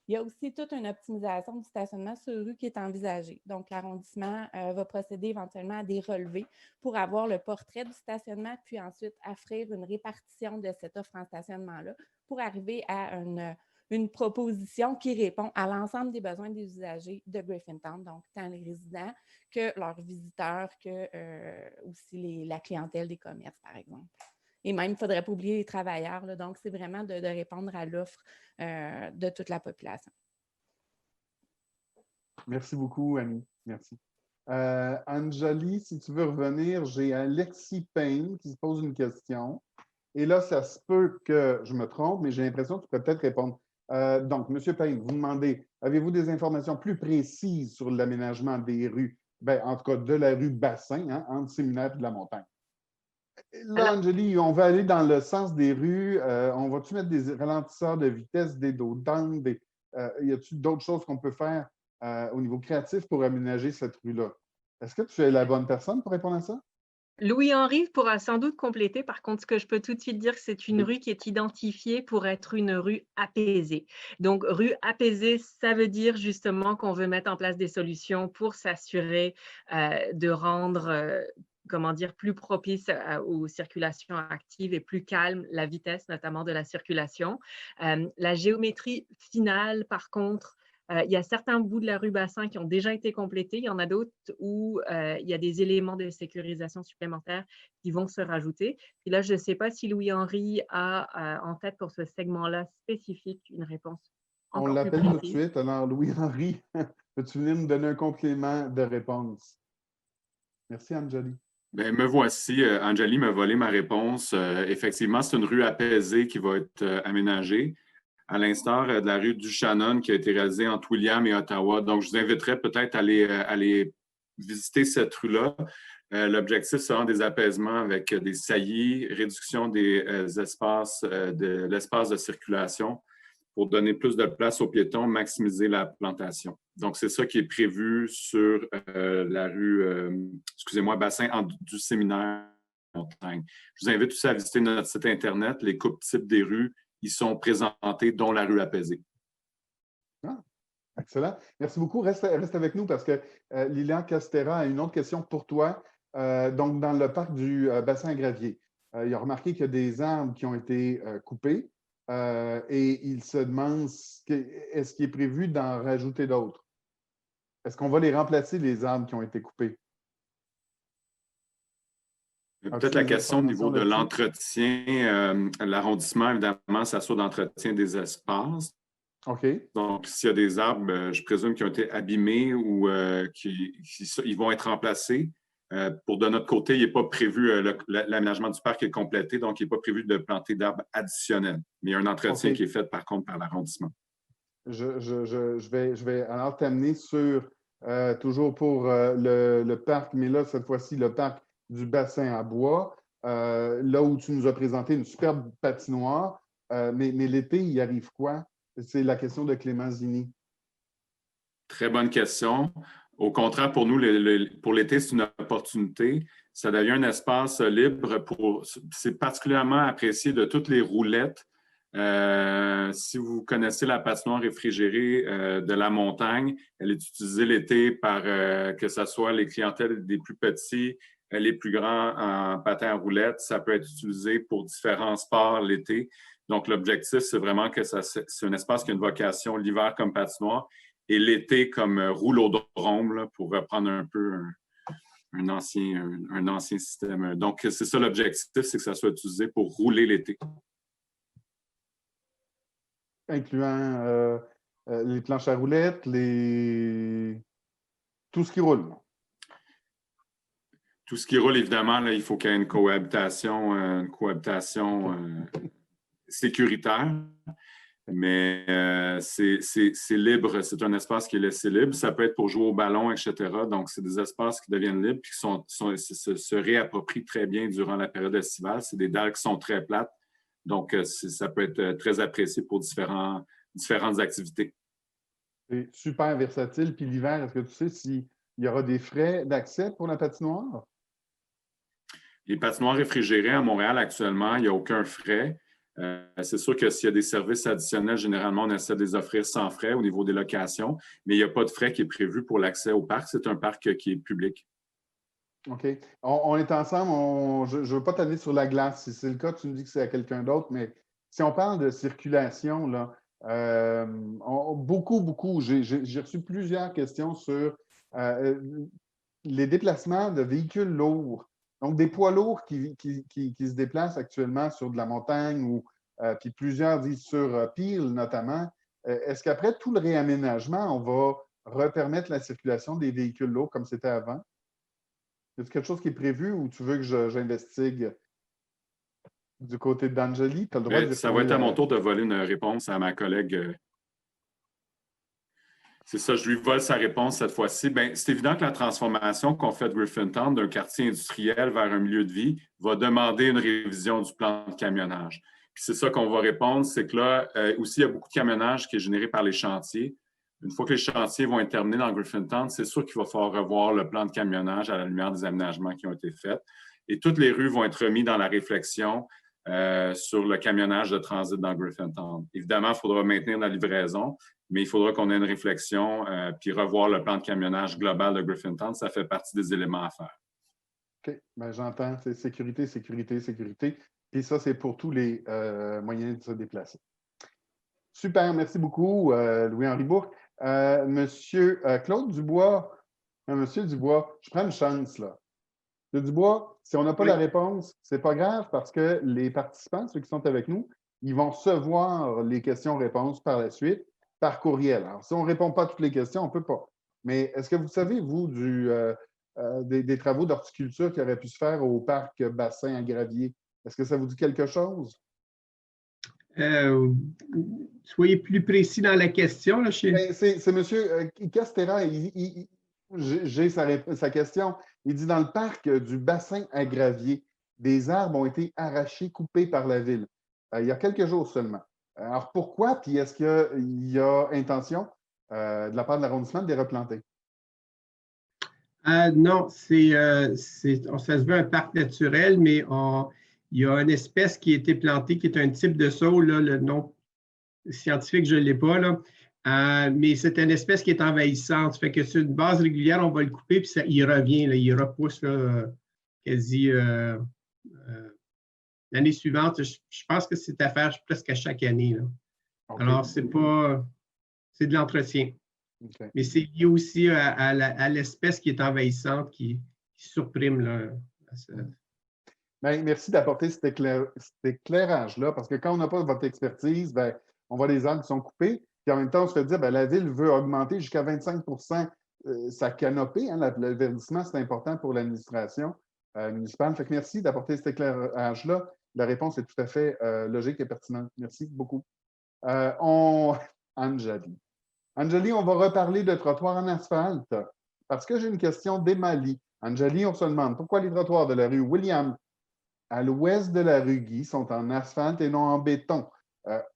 Il y a aussi toute une optimisation du stationnement sur rue qui est envisagée. Donc, l'arrondissement va procéder éventuellement à des relevés pour avoir le portrait du stationnement, puis ensuite offrir une répartition de cette offre en stationnement-là pour arriver à une proposition qui répond à l'ensemble des besoins des usagers de Griffintown, donc tant les résidents que leurs visiteurs, que aussi la clientèle des commerces, par exemple. Et même, il ne faudrait pas oublier les travailleurs, là, donc c'est vraiment de répondre à l'offre de toute la population. Merci beaucoup, Annie. Merci. Anjali, si tu veux revenir, j'ai Alexis Payne qui se pose une question. Et là, ça se peut que je me trompe, mais j'ai l'impression que tu pourrais peut-être répondre. Donc, M. Payne, vous demandez, avez-vous des informations plus précises sur l'aménagement des rues? Bien, en tout cas, de la rue Bassin, hein, entre Séminaire et de la Montagne. Là, Anjali, on va aller dans le sens des rues. On va-tu mettre des ralentisseurs de vitesse, des dos d'angle? Y a-t-il d'autres choses qu'on peut faire au niveau créatif pour aménager cette rue-là? Est-ce que tu es la bonne personne pour répondre à ça? Louis-Henri pourra sans doute compléter. Par contre, ce que je peux tout de suite dire, c'est une rue qui est identifiée pour être une rue apaisée. Donc, rue apaisée, ça veut dire justement qu'on veut mettre en place des solutions pour s'assurer de rendre, comment dire, plus propice aux circulations actives et plus calme la vitesse, notamment de la circulation. La géométrie finale, par contre, il y a certains bouts de la rue Bassin qui ont déjà été complétés. Il y en a d'autres où il y a des éléments de sécurisation supplémentaires qui vont se rajouter. Puis là, je ne sais pas si Louis-Henri a en tête pour ce segment-là spécifique une réponse. On l'appelle tout de suite. Alors, Louis-Henri, peux-tu venir nous donner un complément de réponse? Merci, Anjali. Bien, me voici. Anjali m'a volé ma réponse. Effectivement, c'est une rue apaisée qui va être aménagée, à l'instar de la rue du Shannon qui a été réalisée entre William et Ottawa. Donc, je vous inviterai peut-être à aller visiter cette rue-là. L'objectif sera des apaisements avec des saillies, réduction des espaces, de l'espace de circulation pour donner plus de place aux piétons, maximiser la plantation. Donc, c'est ça qui est prévu sur la rue, Bassin du Séminaire Montagne. Je vous invite aussi à visiter notre site Internet. Les coupes types des rues y sont présentés, dont la rue apaisée. Ah, excellent. Merci beaucoup. Reste avec nous parce que Lilian Castera a une autre question pour toi. Donc, dans le parc du bassin Gravier, il a remarqué qu'il y a des arbres qui ont été coupés et il se demande est-ce qu'il est prévu d'en rajouter d'autres? Est-ce qu'on va les remplacer, les arbres qui ont été coupés? Peut-être la question au niveau de l'entretien. L'arrondissement, évidemment, s'assure d'entretien des espaces. OK. Donc, s'il y a des arbres, je présume qui ont été abîmés ou ils vont être remplacés. De notre côté, il n'est pas prévu, l'aménagement du parc est complété, donc il n'est pas prévu de planter d'arbres additionnels. Mais il y a un entretien qui est fait, par contre, par l'arrondissement. Je vais alors t'amener sur, toujours pour le parc, mais là, cette fois-ci, le parc du bassin à bois, là où tu nous as présenté une superbe patinoire. Mais l'été, il arrive quoi? C'est la question de Clément Zini. Très bonne question. Au contraire, pour nous, pour l'été, c'est une opportunité. Ça devient un espace libre. C'est particulièrement apprécié de toutes les roulettes. Si vous connaissez la patinoire réfrigérée de la Montagne, elle est utilisée l'été par que ce soit les clientèles des plus petits, les plus grands en patin à roulettes. Ça peut être utilisé pour différents sports l'été. Donc, l'objectif, c'est vraiment que c'est un espace qui a une vocation l'hiver comme patinoire et l'été comme roulodrome, là, pour reprendre un peu un ancien système. Donc, c'est ça l'objectif, c'est que ça soit utilisé pour rouler l'été. Incluant les planches à roulettes, tout ce qui roule. Tout ce qui roule, évidemment, là, il faut qu'il y ait une cohabitation sécuritaire, mais c'est libre, c'est un espace qui est laissé libre. Ça peut être pour jouer au ballon, etc. Donc, c'est des espaces qui deviennent libres et qui se réapproprient très bien durant la période estivale. C'est des dalles qui sont très plates, donc ça peut être très apprécié pour différentes activités. C'est super versatile. Puis l'hiver, est-ce que tu sais s'il y aura des frais d'accès pour la patinoire? Les patinoires réfrigérées à Montréal, actuellement, il n'y a aucun frais. C'est sûr que s'il y a des services additionnels, généralement, on essaie de les offrir sans frais au niveau des locations, mais il n'y a pas de frais qui est prévu pour l'accès au parc. C'est un parc qui est public. OK. On est ensemble. Je ne veux pas t'amener sur la glace. Si c'est le cas, tu me dis que c'est à quelqu'un d'autre, mais si on parle de circulation, là, Beaucoup. J'ai reçu plusieurs questions sur les déplacements de véhicules lourds. Donc, des poids lourds qui se déplacent actuellement sur de la montagne ou puis plusieurs disent sur Peel notamment. Est-ce qu'après tout le réaménagement, on va repermettre la circulation des véhicules lourds comme c'était avant? Est-ce quelque chose qui est prévu ou tu veux que j'investigue du côté d'Angeli? Ça va être à mon tour de voler une réponse à ma collègue. C'est ça, je lui vole sa réponse cette fois-ci. C'est évident que la transformation qu'on fait de Griffintown d'un quartier industriel vers un milieu de vie va demander une révision du plan de camionnage. Puis c'est ça qu'on va répondre, c'est que là, aussi, il y a beaucoup de camionnage qui est généré par les chantiers. Une fois que les chantiers vont être terminés dans Griffintown, c'est sûr qu'il va falloir revoir le plan de camionnage à la lumière des aménagements qui ont été faits. Et toutes les rues vont être remises dans la réflexion sur le camionnage de transit dans Griffintown. Évidemment, il faudra maintenir la livraison, mais il faudra qu'on ait une réflexion puis revoir le plan de camionnage global de Griffintown. Ça fait partie des éléments à faire. OK. J'entends. C'est sécurité. Et ça, c'est pour tous les moyens de se déplacer. Super. Merci beaucoup, Louis-Henri Bourque. Monsieur Claude Dubois. Monsieur Dubois, je prends une chance, là. Monsieur Dubois, si on n'a pas la réponse, c'est pas grave parce que les participants, ceux qui sont avec nous, ils vont recevoir les questions-réponses par la suite par courriel. Alors, si on ne répond pas à toutes les questions, on ne peut pas. Mais est-ce que vous savez, vous, des travaux d'horticulture qui auraient pu se faire au parc Bassin à Gravier? Est-ce que ça vous dit quelque chose? Soyez plus précis dans la question. Là, c'est M. Castera. J'ai sa question. Il dit, dans le parc du Bassin à Gravier, des arbres ont été arrachés, coupés par la ville. Il y a quelques jours seulement. Alors, pourquoi? Puis est-ce qu'il y a intention de la part de l'arrondissement de les replanter? Non, ça se veut un parc naturel, mais il y a une espèce qui a été plantée, qui est un type de saule, là, le nom scientifique, je ne l'ai pas, là, mais c'est une espèce qui est envahissante. Ça fait que sur une base régulière, on va le couper, puis il revient, là, il repousse là, quasi l'année suivante. Je pense que c'est à faire presque à chaque année. Là. Okay. Alors, c'est de l'entretien. Okay. Mais c'est lié aussi à l'espèce qui est envahissante, qui surprime. Là, merci d'apporter cet éclairage-là, parce que quand on n'a pas votre expertise, on voit les arbres qui sont coupés, puis en même temps, on se fait dire la ville veut augmenter jusqu'à 25 sa canopée. Hein, le verdissement, c'est important pour l'administration municipale. Fait que merci d'apporter cet éclairage-là. La réponse est tout à fait logique et pertinente. Merci beaucoup. Angeli, on va reparler de trottoirs en asphalte parce que j'ai une question d'Emali. Angeli, on se demande pourquoi les trottoirs de la rue William à l'ouest de la rue Guy sont en asphalte et non en béton.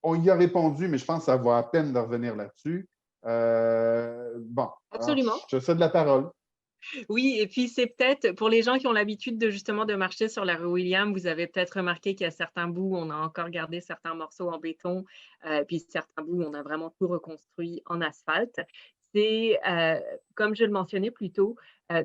On y a répondu, mais je pense que ça vaut à peine de revenir là-dessus. Absolument. Alors, je cède la parole. Oui, et puis c'est peut-être pour les gens qui ont l'habitude de marcher sur la rue William, vous avez peut-être remarqué qu'il y a certains bouts où on a encore gardé certains morceaux en béton, puis certains bouts où on a vraiment tout reconstruit en asphalte. C'est, comme je le mentionnais plus tôt,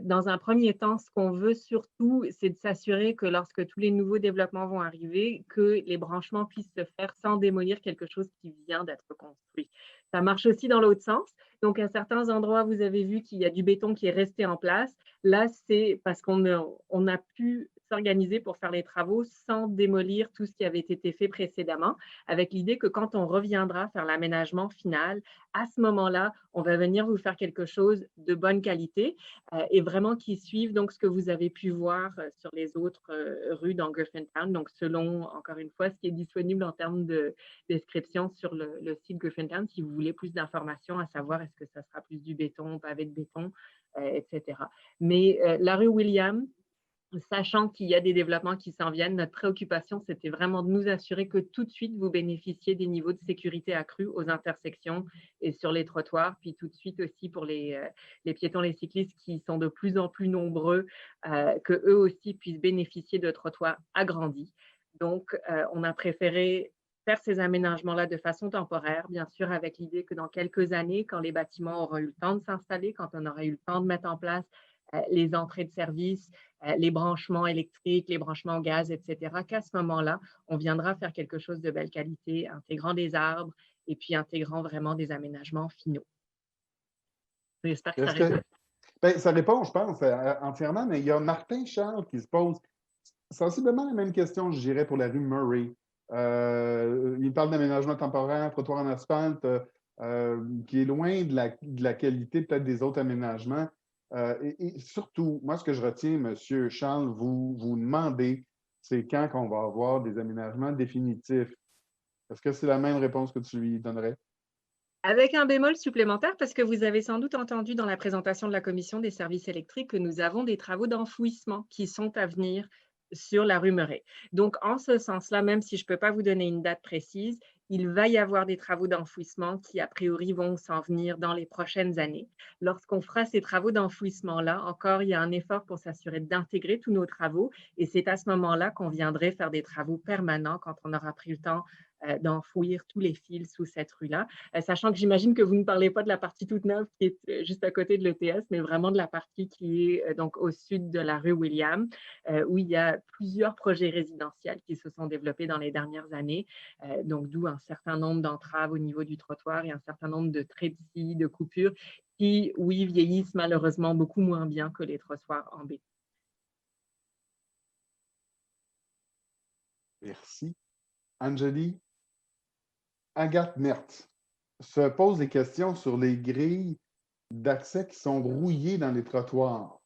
dans un premier temps, ce qu'on veut surtout, c'est de s'assurer que lorsque tous les nouveaux développements vont arriver, que les branchements puissent se faire sans démolir quelque chose qui vient d'être construit. Ça marche aussi dans l'autre sens. Donc, à certains endroits, vous avez vu qu'il y a du béton qui est resté en place. Là, c'est parce qu'on a pu s'organiser pour faire les travaux sans démolir tout ce qui avait été fait précédemment, avec l'idée que quand on reviendra faire l'aménagement final, à ce moment-là, on va venir vous faire quelque chose de bonne qualité et vraiment qui suive donc ce que vous avez pu voir sur les autres rues dans Griffintown. Donc, selon, encore une fois, ce qui est disponible en termes de description sur le site Griffintown, si vous voulez plus d'informations, à savoir est-ce que ça sera plus du béton, pavé de béton, etc. Mais la rue William, sachant qu'il y a des développements qui s'en viennent, notre préoccupation, c'était vraiment de nous assurer que tout de suite, vous bénéficiez des niveaux de sécurité accrus aux intersections et sur les trottoirs, puis tout de suite aussi pour les piétons, les cyclistes qui sont de plus en plus nombreux, qu'eux aussi puissent bénéficier de trottoirs agrandis. Donc, on a préféré faire ces aménagements-là de façon temporaire, bien sûr avec l'idée que dans quelques années, quand les bâtiments auront eu le temps de s'installer, quand on aura eu le temps de mettre en place les entrées de service, les branchements électriques, les branchements au gaz, etc., qu'à ce moment-là, on viendra faire quelque chose de belle qualité, intégrant des arbres et puis intégrant vraiment des aménagements finaux. J'espère que ça répond. Bien, ça répond, je pense, entièrement, mais il y a Martin Charles qui se pose sensiblement la même question, je dirais, pour la rue Murray. Il parle d'aménagement temporaire, trottoir en asphalte, qui est loin de la qualité peut-être des autres aménagements. Et surtout, moi, ce que je retiens, M. Charles, vous demandez, c'est quand qu'on va avoir des aménagements définitifs. Est-ce que c'est la même réponse que tu lui donnerais? Avec un bémol supplémentaire, parce que vous avez sans doute entendu dans la présentation de la Commission des services électriques que nous avons des travaux d'enfouissement qui sont à venir sur la rue Murray. Donc, en ce sens-là, même si je ne peux pas vous donner une date précise, il va y avoir des travaux d'enfouissement qui, a priori, vont s'en venir dans les prochaines années. Lorsqu'on fera ces travaux d'enfouissement-là, encore, il y a un effort pour s'assurer d'intégrer tous nos travaux et c'est à ce moment-là qu'on viendrait faire des travaux permanents quand on aura pris le temps d'enfouir tous les fils sous cette rue-là, sachant que j'imagine que vous ne parlez pas de la partie toute neuve qui est juste à côté de l'ETS, mais vraiment de la partie qui est donc au sud de la rue William, où il y a plusieurs projets résidentiels qui se sont développés dans les dernières années, donc d'où un certain nombre d'entraves au niveau du trottoir et un certain nombre de trépieds, de coupures qui, oui, vieillissent malheureusement beaucoup moins bien que les trottoirs en béton. Merci. Anjali? Agathe Mertz se pose des questions sur les grilles d'accès qui sont rouillées dans les trottoirs.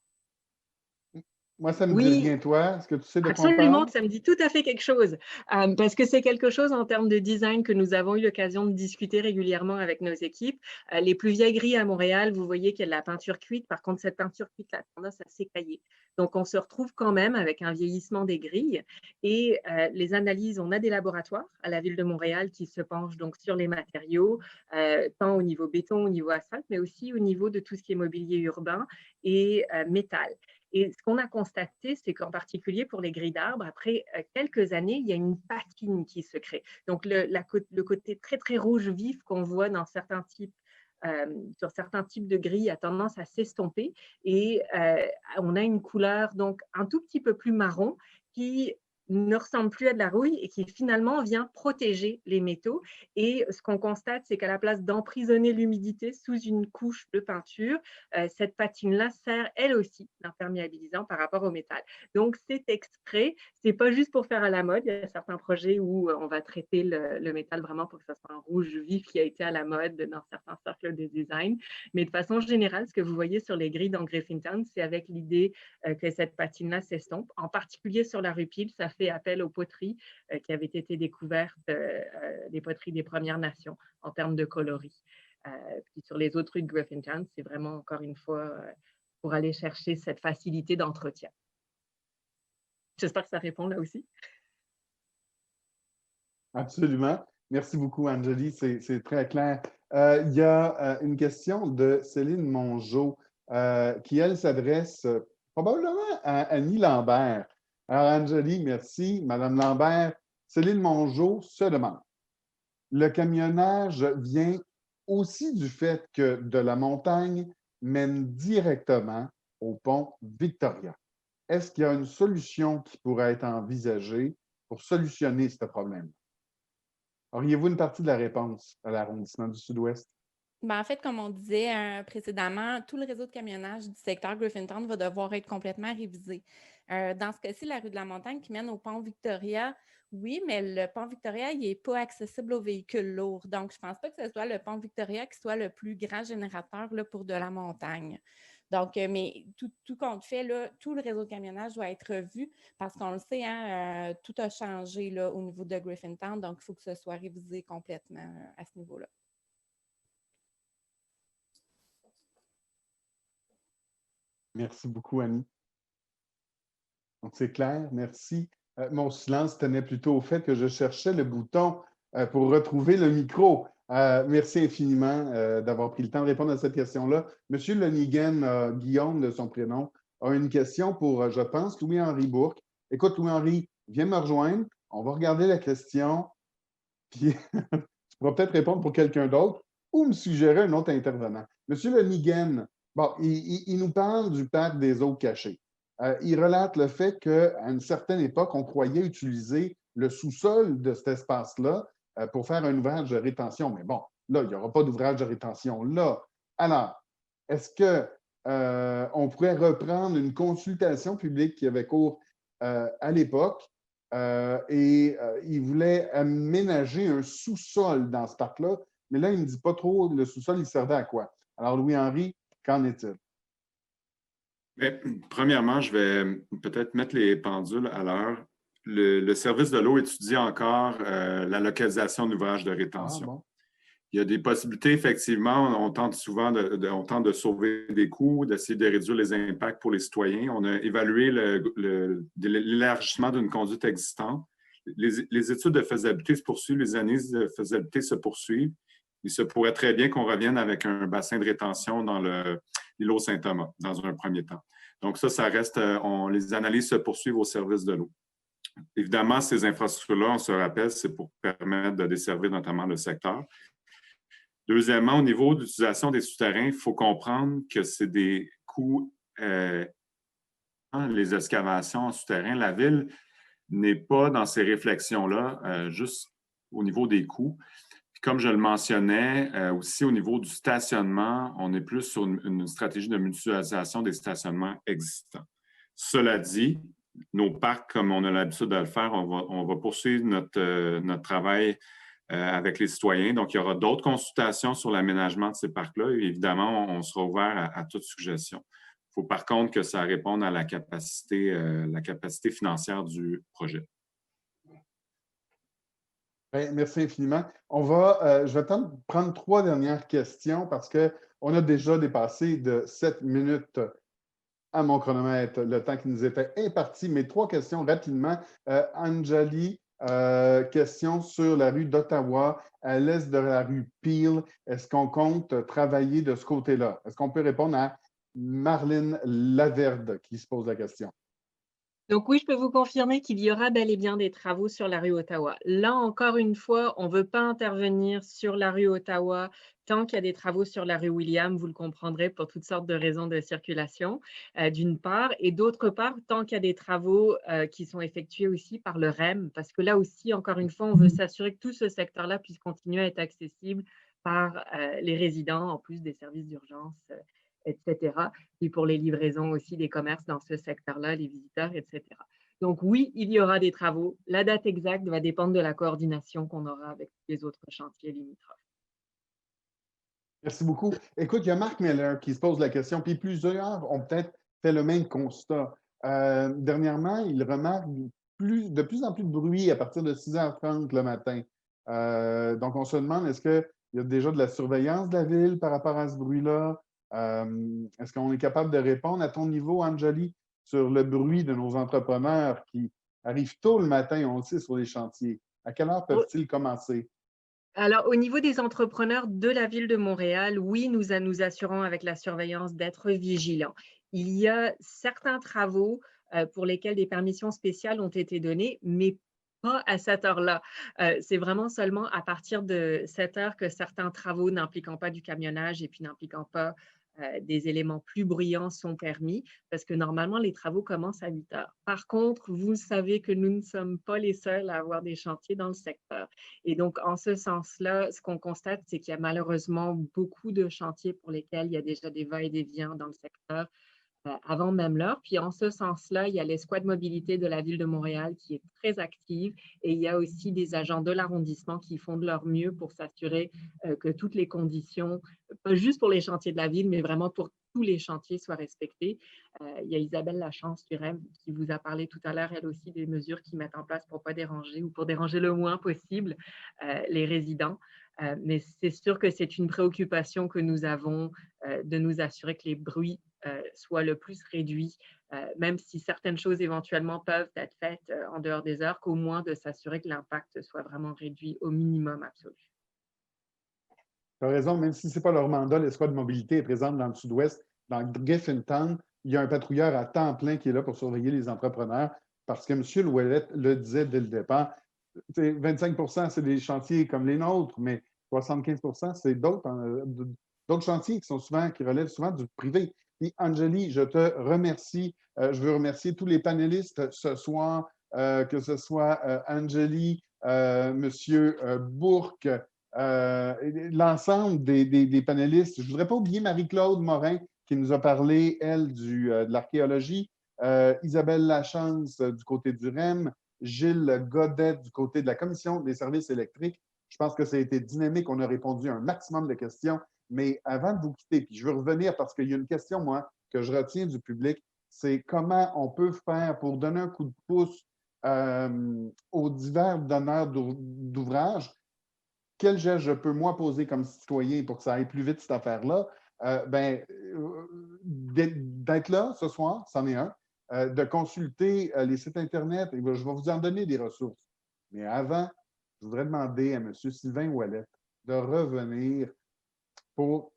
Moi, ça me dit rien, toi. Est-ce que tu sais de quoi on parle? Absolument, ça me dit tout à fait quelque chose, parce que c'est quelque chose en termes de design que nous avons eu l'occasion de discuter régulièrement avec nos équipes. Les plus vieilles grilles à Montréal, vous voyez qu'il y a de la peinture cuite. Par contre, cette peinture cuite a tendance à s'écailler. Donc, on se retrouve quand même avec un vieillissement des grilles. Et les analyses, on a des laboratoires à la Ville de Montréal qui se penchent donc sur les matériaux, tant au niveau béton, au niveau asphalte, mais aussi au niveau de tout ce qui est mobilier urbain et métal. Et ce qu'on a constaté, c'est qu'en particulier pour les grilles d'arbres, après quelques années, il y a une patine qui se crée. Donc, le côté très, très rouge vif qu'on voit dans certains types, sur certains types de grilles a tendance à s'estomper et on a une couleur donc un tout petit peu plus marron qui ne ressemble plus à de la rouille et qui finalement vient protéger les métaux. Et ce qu'on constate, c'est qu'à la place d'emprisonner l'humidité sous une couche de peinture, cette patine-là sert elle aussi d'imperméabilisant par rapport au métal. Donc, c'est exprès, c'est pas juste pour faire à la mode. Il y a certains projets où on va traiter le métal vraiment pour que ce soit un rouge vif qui a été à la mode dans certains cercles de design. Mais de façon générale, ce que vous voyez sur les grilles dans Griffintown, c'est avec l'idée que cette patine-là s'estompe. En particulier sur la rue Peel, ça fait appel aux poteries qui avaient été découvertes, des poteries des Premières Nations en termes de coloris. Puis sur les autres rues de Griffintown, c'est vraiment encore une fois pour aller chercher cette facilité d'entretien. J'espère que ça répond là aussi. Absolument. Merci beaucoup, Anjali. C'est très clair. Il y a une question de Céline Mongeau qui, elle, s'adresse probablement à Annie Lambert. Alors, Anjali, merci. Madame Lambert, Céline Mongeau se demande, le camionnage vient aussi du fait que de la montagne mène directement au pont Victoria. Est-ce qu'il y a une solution qui pourrait être envisagée pour solutionner ce problème? Auriez-vous une partie de la réponse à l'arrondissement du Sud-Ouest? En fait, comme on disait précédemment, tout le réseau de camionnage du secteur Griffintown va devoir être complètement révisé. Dans ce cas-ci, la rue de la Montagne qui mène au pont Victoria, oui, mais le pont Victoria, il n'est pas accessible aux véhicules lourds. Donc, je ne pense pas que ce soit le pont Victoria qui soit le plus grand générateur là, pour de la montagne. Donc, mais tout compte fait, là, tout le réseau de camionnage doit être revu parce qu'on le sait, hein, tout a changé là, au niveau de Griffintown, donc il faut que ce soit révisé complètement à ce niveau-là. Merci beaucoup, Annie. Donc, c'est clair, merci. Mon silence tenait plutôt au fait que je cherchais le bouton pour retrouver le micro. Merci infiniment d'avoir pris le temps de répondre à cette question-là. Monsieur Lonigan, Guillaume de son prénom, a une question pour, je pense, Louis-Henri Bourque. Écoute, Louis-Henri, viens me rejoindre. On va regarder la question, puis tu pourras peut-être répondre pour quelqu'un d'autre ou me suggérer un autre intervenant. Monsieur Lonigan, bon, il nous parle du parc des eaux cachées. Il relate le fait qu'à une certaine époque, on croyait utiliser le sous-sol de cet espace-là pour faire un ouvrage de rétention. Mais bon, là, il n'y aura pas d'ouvrage de rétention là. Alors, est-ce qu'on pourrait reprendre une consultation publique qui avait cours à l'époque et il voulait aménager un sous-sol dans ce parc-là, mais là, il ne me dit pas trop le sous-sol, il servait à quoi? Alors, Louis-Henri, qu'en est-il? Premièrement, je vais peut-être mettre les pendules à l'heure. Le service de l'eau étudie encore la localisation d'ouvrages de rétention. Ah, bon. Il y a des possibilités, effectivement, on tente souvent de sauver des coûts, d'essayer de réduire les impacts pour les citoyens. On a évalué l'élargissement d'une conduite existante. Les études de faisabilité se poursuivent, les analyses de faisabilité se poursuivent. Il se pourrait très bien qu'on revienne avec un bassin de rétention dans l'îlot Saint-Thomas, dans un premier temps. Donc ça reste, les analyses se poursuivent au service de l'eau. Évidemment, ces infrastructures-là, on se rappelle, c'est pour permettre de desservir notamment le secteur. Deuxièmement, au niveau de l'utilisation des souterrains, il faut comprendre que c'est des coûts, les excavations en souterrain. La Ville n'est pas dans ces réflexions-là, juste au niveau des coûts. Puis comme je le mentionnais, aussi au niveau du stationnement, on est plus sur une stratégie de mutualisation des stationnements existants. Cela dit, nos parcs, comme on a l'habitude de le faire, on va poursuivre notre travail avec les citoyens. Donc, il y aura d'autres consultations sur l'aménagement de ces parcs-là. Évidemment, on sera ouvert à toute suggestion. Il faut par contre que ça réponde à la capacité financière du projet. Bien, merci infiniment. Je vais prendre 3 dernières questions parce qu'on a déjà dépassé de 7 minutes à mon chronomètre, le temps qui nous était imparti. Mais 3 questions rapidement. Anjali, question sur la rue d'Ottawa, à l'est de la rue Peel. Est-ce qu'on compte travailler de ce côté-là? Est-ce qu'on peut répondre à Marlène Laverde qui se pose la question? Donc oui, je peux vous confirmer qu'il y aura bel et bien des travaux sur la rue Ottawa. Là, encore une fois, on ne veut pas intervenir sur la rue Ottawa tant qu'il y a des travaux sur la rue William, vous le comprendrez, pour toutes sortes de raisons de circulation, d'une part. Et d'autre part, tant qu'il y a des travaux qui sont effectués aussi par le REM, parce que là aussi, encore une fois, on veut s'assurer que tout ce secteur-là puisse continuer à être accessible par les résidents, en plus des services d'urgence, etc. Puis pour les livraisons aussi des commerces dans ce secteur-là, les visiteurs, etc. Donc oui, il y aura des travaux. La date exacte va dépendre de la coordination qu'on aura avec les autres chantiers limitrophes. Merci beaucoup. Écoute, il y a Marc Miller qui se pose la question, puis plusieurs ont peut-être fait le même constat. Dernièrement, il remarque de plus en plus de bruit à partir de 6h30 le matin. Donc, on se demande, est-ce qu'il y a déjà de la surveillance de la ville par rapport à ce bruit-là? Est-ce qu'on est capable de répondre à ton niveau, Anjali, sur le bruit de nos entrepreneurs qui arrivent tôt le matin, on le sait, sur les chantiers? À quelle heure peuvent-ils commencer? Alors, au niveau des entrepreneurs de la Ville de Montréal, oui, nous assurons avec la surveillance d'être vigilants. Il y a certains travaux pour lesquels des permissions spéciales ont été données, mais pas à cette heure-là. C'est vraiment seulement à partir de 7 heures que certains travaux n'impliquant pas du camionnage et puis n'impliquant pas des éléments plus bruyants sont permis, parce que normalement, les travaux commencent à 8 heures. Par contre, vous savez que nous ne sommes pas les seuls à avoir des chantiers dans le secteur. Et donc, en ce sens-là, ce qu'on constate, c'est qu'il y a malheureusement beaucoup de chantiers pour lesquels il y a déjà des va-et-vient dans le secteur avant même l'heure. Puis en ce sens-là, il y a l'escouade mobilité de la Ville de Montréal qui est très active et il y a aussi des agents de l'arrondissement qui font de leur mieux pour s'assurer que toutes les conditions, pas juste pour les chantiers de la Ville, mais vraiment pour tous les chantiers soient respectés. Il y a Isabelle Lachance du REM qui vous a parlé tout à l'heure, elle aussi, des mesures qu'ils mettent en place pour ne pas déranger ou pour déranger le moins possible les résidents. Mais c'est sûr que c'est une préoccupation que nous avons de nous assurer que les bruits soient le plus réduits, même si certaines choses éventuellement peuvent être faites en dehors des heures, qu'au moins de s'assurer que l'impact soit vraiment réduit au minimum absolu. Tu as raison, même si ce n'est pas leur mandat, l'escouade de mobilité est présente dans le sud-ouest, dans Griffintown. Il y a un patrouilleur à temps plein qui est là pour surveiller les entrepreneurs parce que M. Ouellette le disait dès le départ, 25 % c'est des chantiers comme les nôtres, mais 75 % c'est d'autres chantiers qui relèvent souvent du privé. Et Anjali, je te remercie. Je veux remercier tous les panélistes ce soir, que ce soit Anjali, Monsieur Bourque, l'ensemble des panélistes. Je ne voudrais pas oublier Marie-Claude Morin qui nous a parlé, elle, de l'archéologie, Isabelle Lachance du côté du REM, Gilles Godet du côté de la Commission des services électriques. Je pense que ça a été dynamique. On a répondu à un maximum de questions. Mais avant de vous quitter, puis je veux revenir parce qu'il y a une question, moi, que je retiens du public, c'est comment on peut faire pour donner un coup de pouce aux divers donneurs d'ouvrages. Quel geste je peux, moi, poser comme citoyen pour que ça aille plus vite, cette affaire-là? D'être là ce soir, c'en est un, de consulter les sites Internet. Et je vais vous en donner des ressources. Mais avant, je voudrais demander à M. Sylvain Ouellette de revenir pour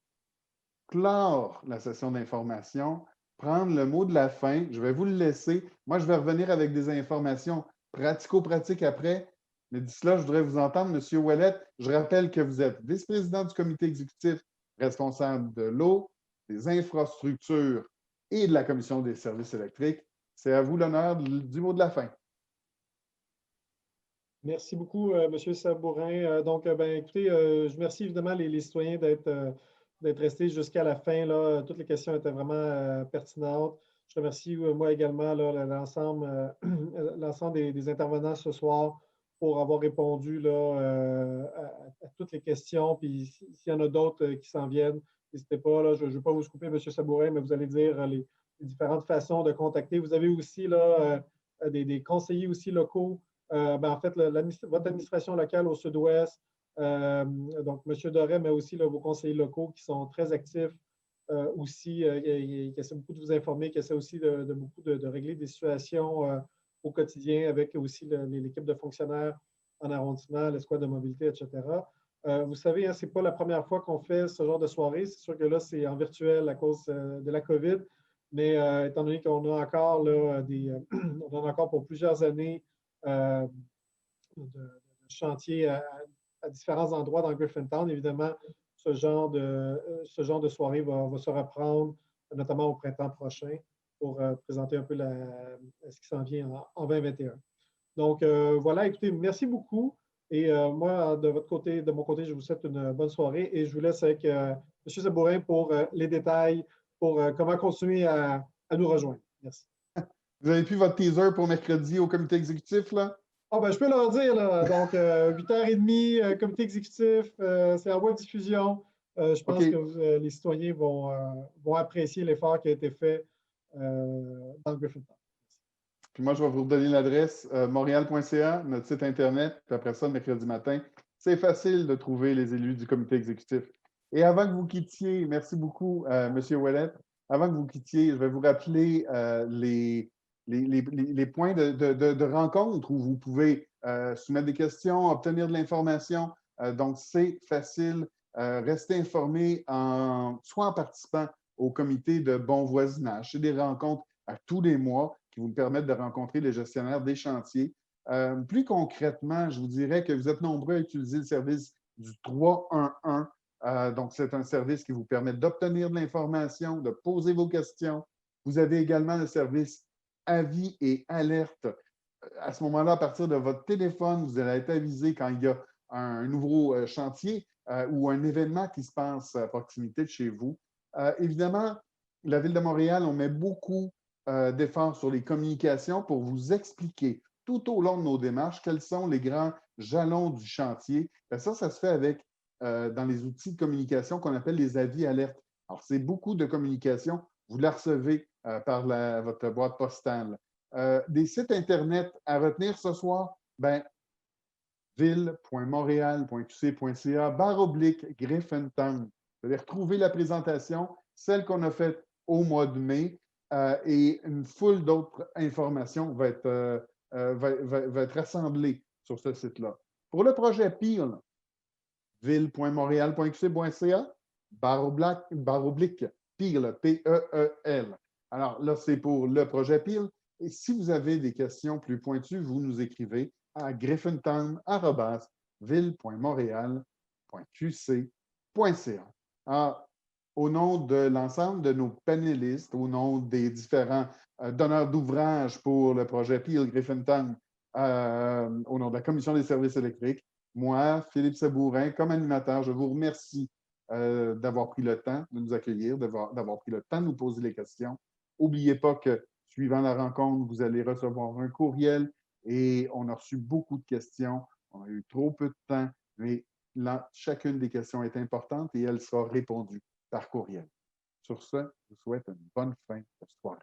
clore la session d'information, prendre le mot de la fin. Je vais vous le laisser. Moi, je vais revenir avec des informations pratico-pratiques après. Mais d'ici là, je voudrais vous entendre, M. Ouellette. Je rappelle que vous êtes vice-président du comité exécutif responsable de l'eau, des infrastructures et de la Commission des services électriques. C'est à vous l'honneur du mot de la fin. Merci beaucoup, M. Sabourin. Donc, écoutez, je remercie évidemment les citoyens d'être restés jusqu'à la fin. Là. Toutes les questions étaient vraiment pertinentes. Je remercie, moi également, l'ensemble des intervenants ce soir pour avoir répondu là, à toutes les questions. Puis, s'il y en a d'autres qui s'en viennent, n'hésitez pas. Là, je ne veux pas vous couper, M. Sabourin, mais vous allez dire les différentes façons de contacter. Vous avez aussi là, des conseillers aussi locaux. En fait, votre administration locale au sud-ouest, donc M. Doré, mais aussi là, vos conseillers locaux qui sont très actifs aussi, qui essaient beaucoup de vous informer, qui essaient aussi beaucoup de régler des situations au quotidien avec aussi l'équipe de fonctionnaires en arrondissement, l'escouade de mobilité, etc. Vous savez, hein, ce n'est pas la première fois qu'on fait ce genre de soirée. C'est sûr que là, c'est en virtuel à cause de la COVID, mais étant donné qu'on a encore, là, on en a encore pour plusieurs années de chantier à différents endroits dans Griffintown. Évidemment, ce genre de soirée va se reprendre, notamment au printemps prochain, pour présenter un peu ce qui s'en vient en 2021. Donc, voilà, écoutez, merci beaucoup. Et moi, de mon côté, je vous souhaite une bonne soirée et je vous laisse avec M. Sabourin pour les détails, pour comment continuer à nous rejoindre. Merci. Vous avez pu votre teaser pour mercredi au comité exécutif, là? Je peux leur dire, là. Donc, 8h30, comité exécutif, c'est en web diffusion. Je pense que les citoyens vont apprécier l'effort qui a été fait dans le Griffintown. Puis moi, je vais vous redonner l'adresse montréal.ca, notre site Internet, puis après ça, mercredi matin. C'est facile de trouver les élus du comité exécutif. Et avant que vous quittiez, merci beaucoup, M. Ouellette. Avant que vous quittiez, je vais vous rappeler les points de rencontre où vous pouvez soumettre des questions, obtenir de l'information. Donc, c'est facile. Restez informés soit en participant au comité de bon voisinage. C'est des rencontres à tous les mois qui vous permettent de rencontrer les gestionnaires des chantiers. Plus concrètement, je vous dirais que vous êtes nombreux à utiliser le service du 311. Donc, c'est un service qui vous permet d'obtenir de l'information, de poser vos questions. Vous avez également le service avis et alerte. À ce moment-là, à partir de votre téléphone, vous allez être avisé quand il y a un nouveau chantier ou un événement qui se passe à proximité de chez vous. Évidemment, la Ville de Montréal, on met beaucoup d'efforts sur les communications pour vous expliquer tout au long de nos démarches quels sont les grands jalons du chantier. Ça se fait avec, dans les outils de communication qu'on appelle les avis alertes. Alors, c'est beaucoup de communication. Vous la recevez par votre boîte postale. Des sites Internet à retenir ce soir, ville.montréal.qc.ca/Griffintown. Vous allez retrouver la présentation, celle qu'on a faite au mois de mai, et une foule d'autres informations va être rassemblée sur ce site-là. Pour le projet PEEL, ville.montréal.qc.ca/PEEL, P-E-E-L. Alors là, c'est pour le projet PEEL. Et si vous avez des questions plus pointues, vous nous écrivez à griffintown@ville.montréal.qc.ca. Alors, au nom de l'ensemble de nos panélistes, au nom des différents donneurs d'ouvrages pour le projet PEEL Griffintown, au nom de la Commission des services électriques, moi, Philippe Sabourin, comme animateur, je vous remercie d'avoir pris le temps de nous accueillir, d'avoir pris le temps de nous poser les questions. N'oubliez pas que, suivant la rencontre, vous allez recevoir un courriel et on a reçu beaucoup de questions. On a eu trop peu de temps, mais là, chacune des questions est importante et elle sera répondue par courriel. Sur ce, je vous souhaite une bonne fin de soirée.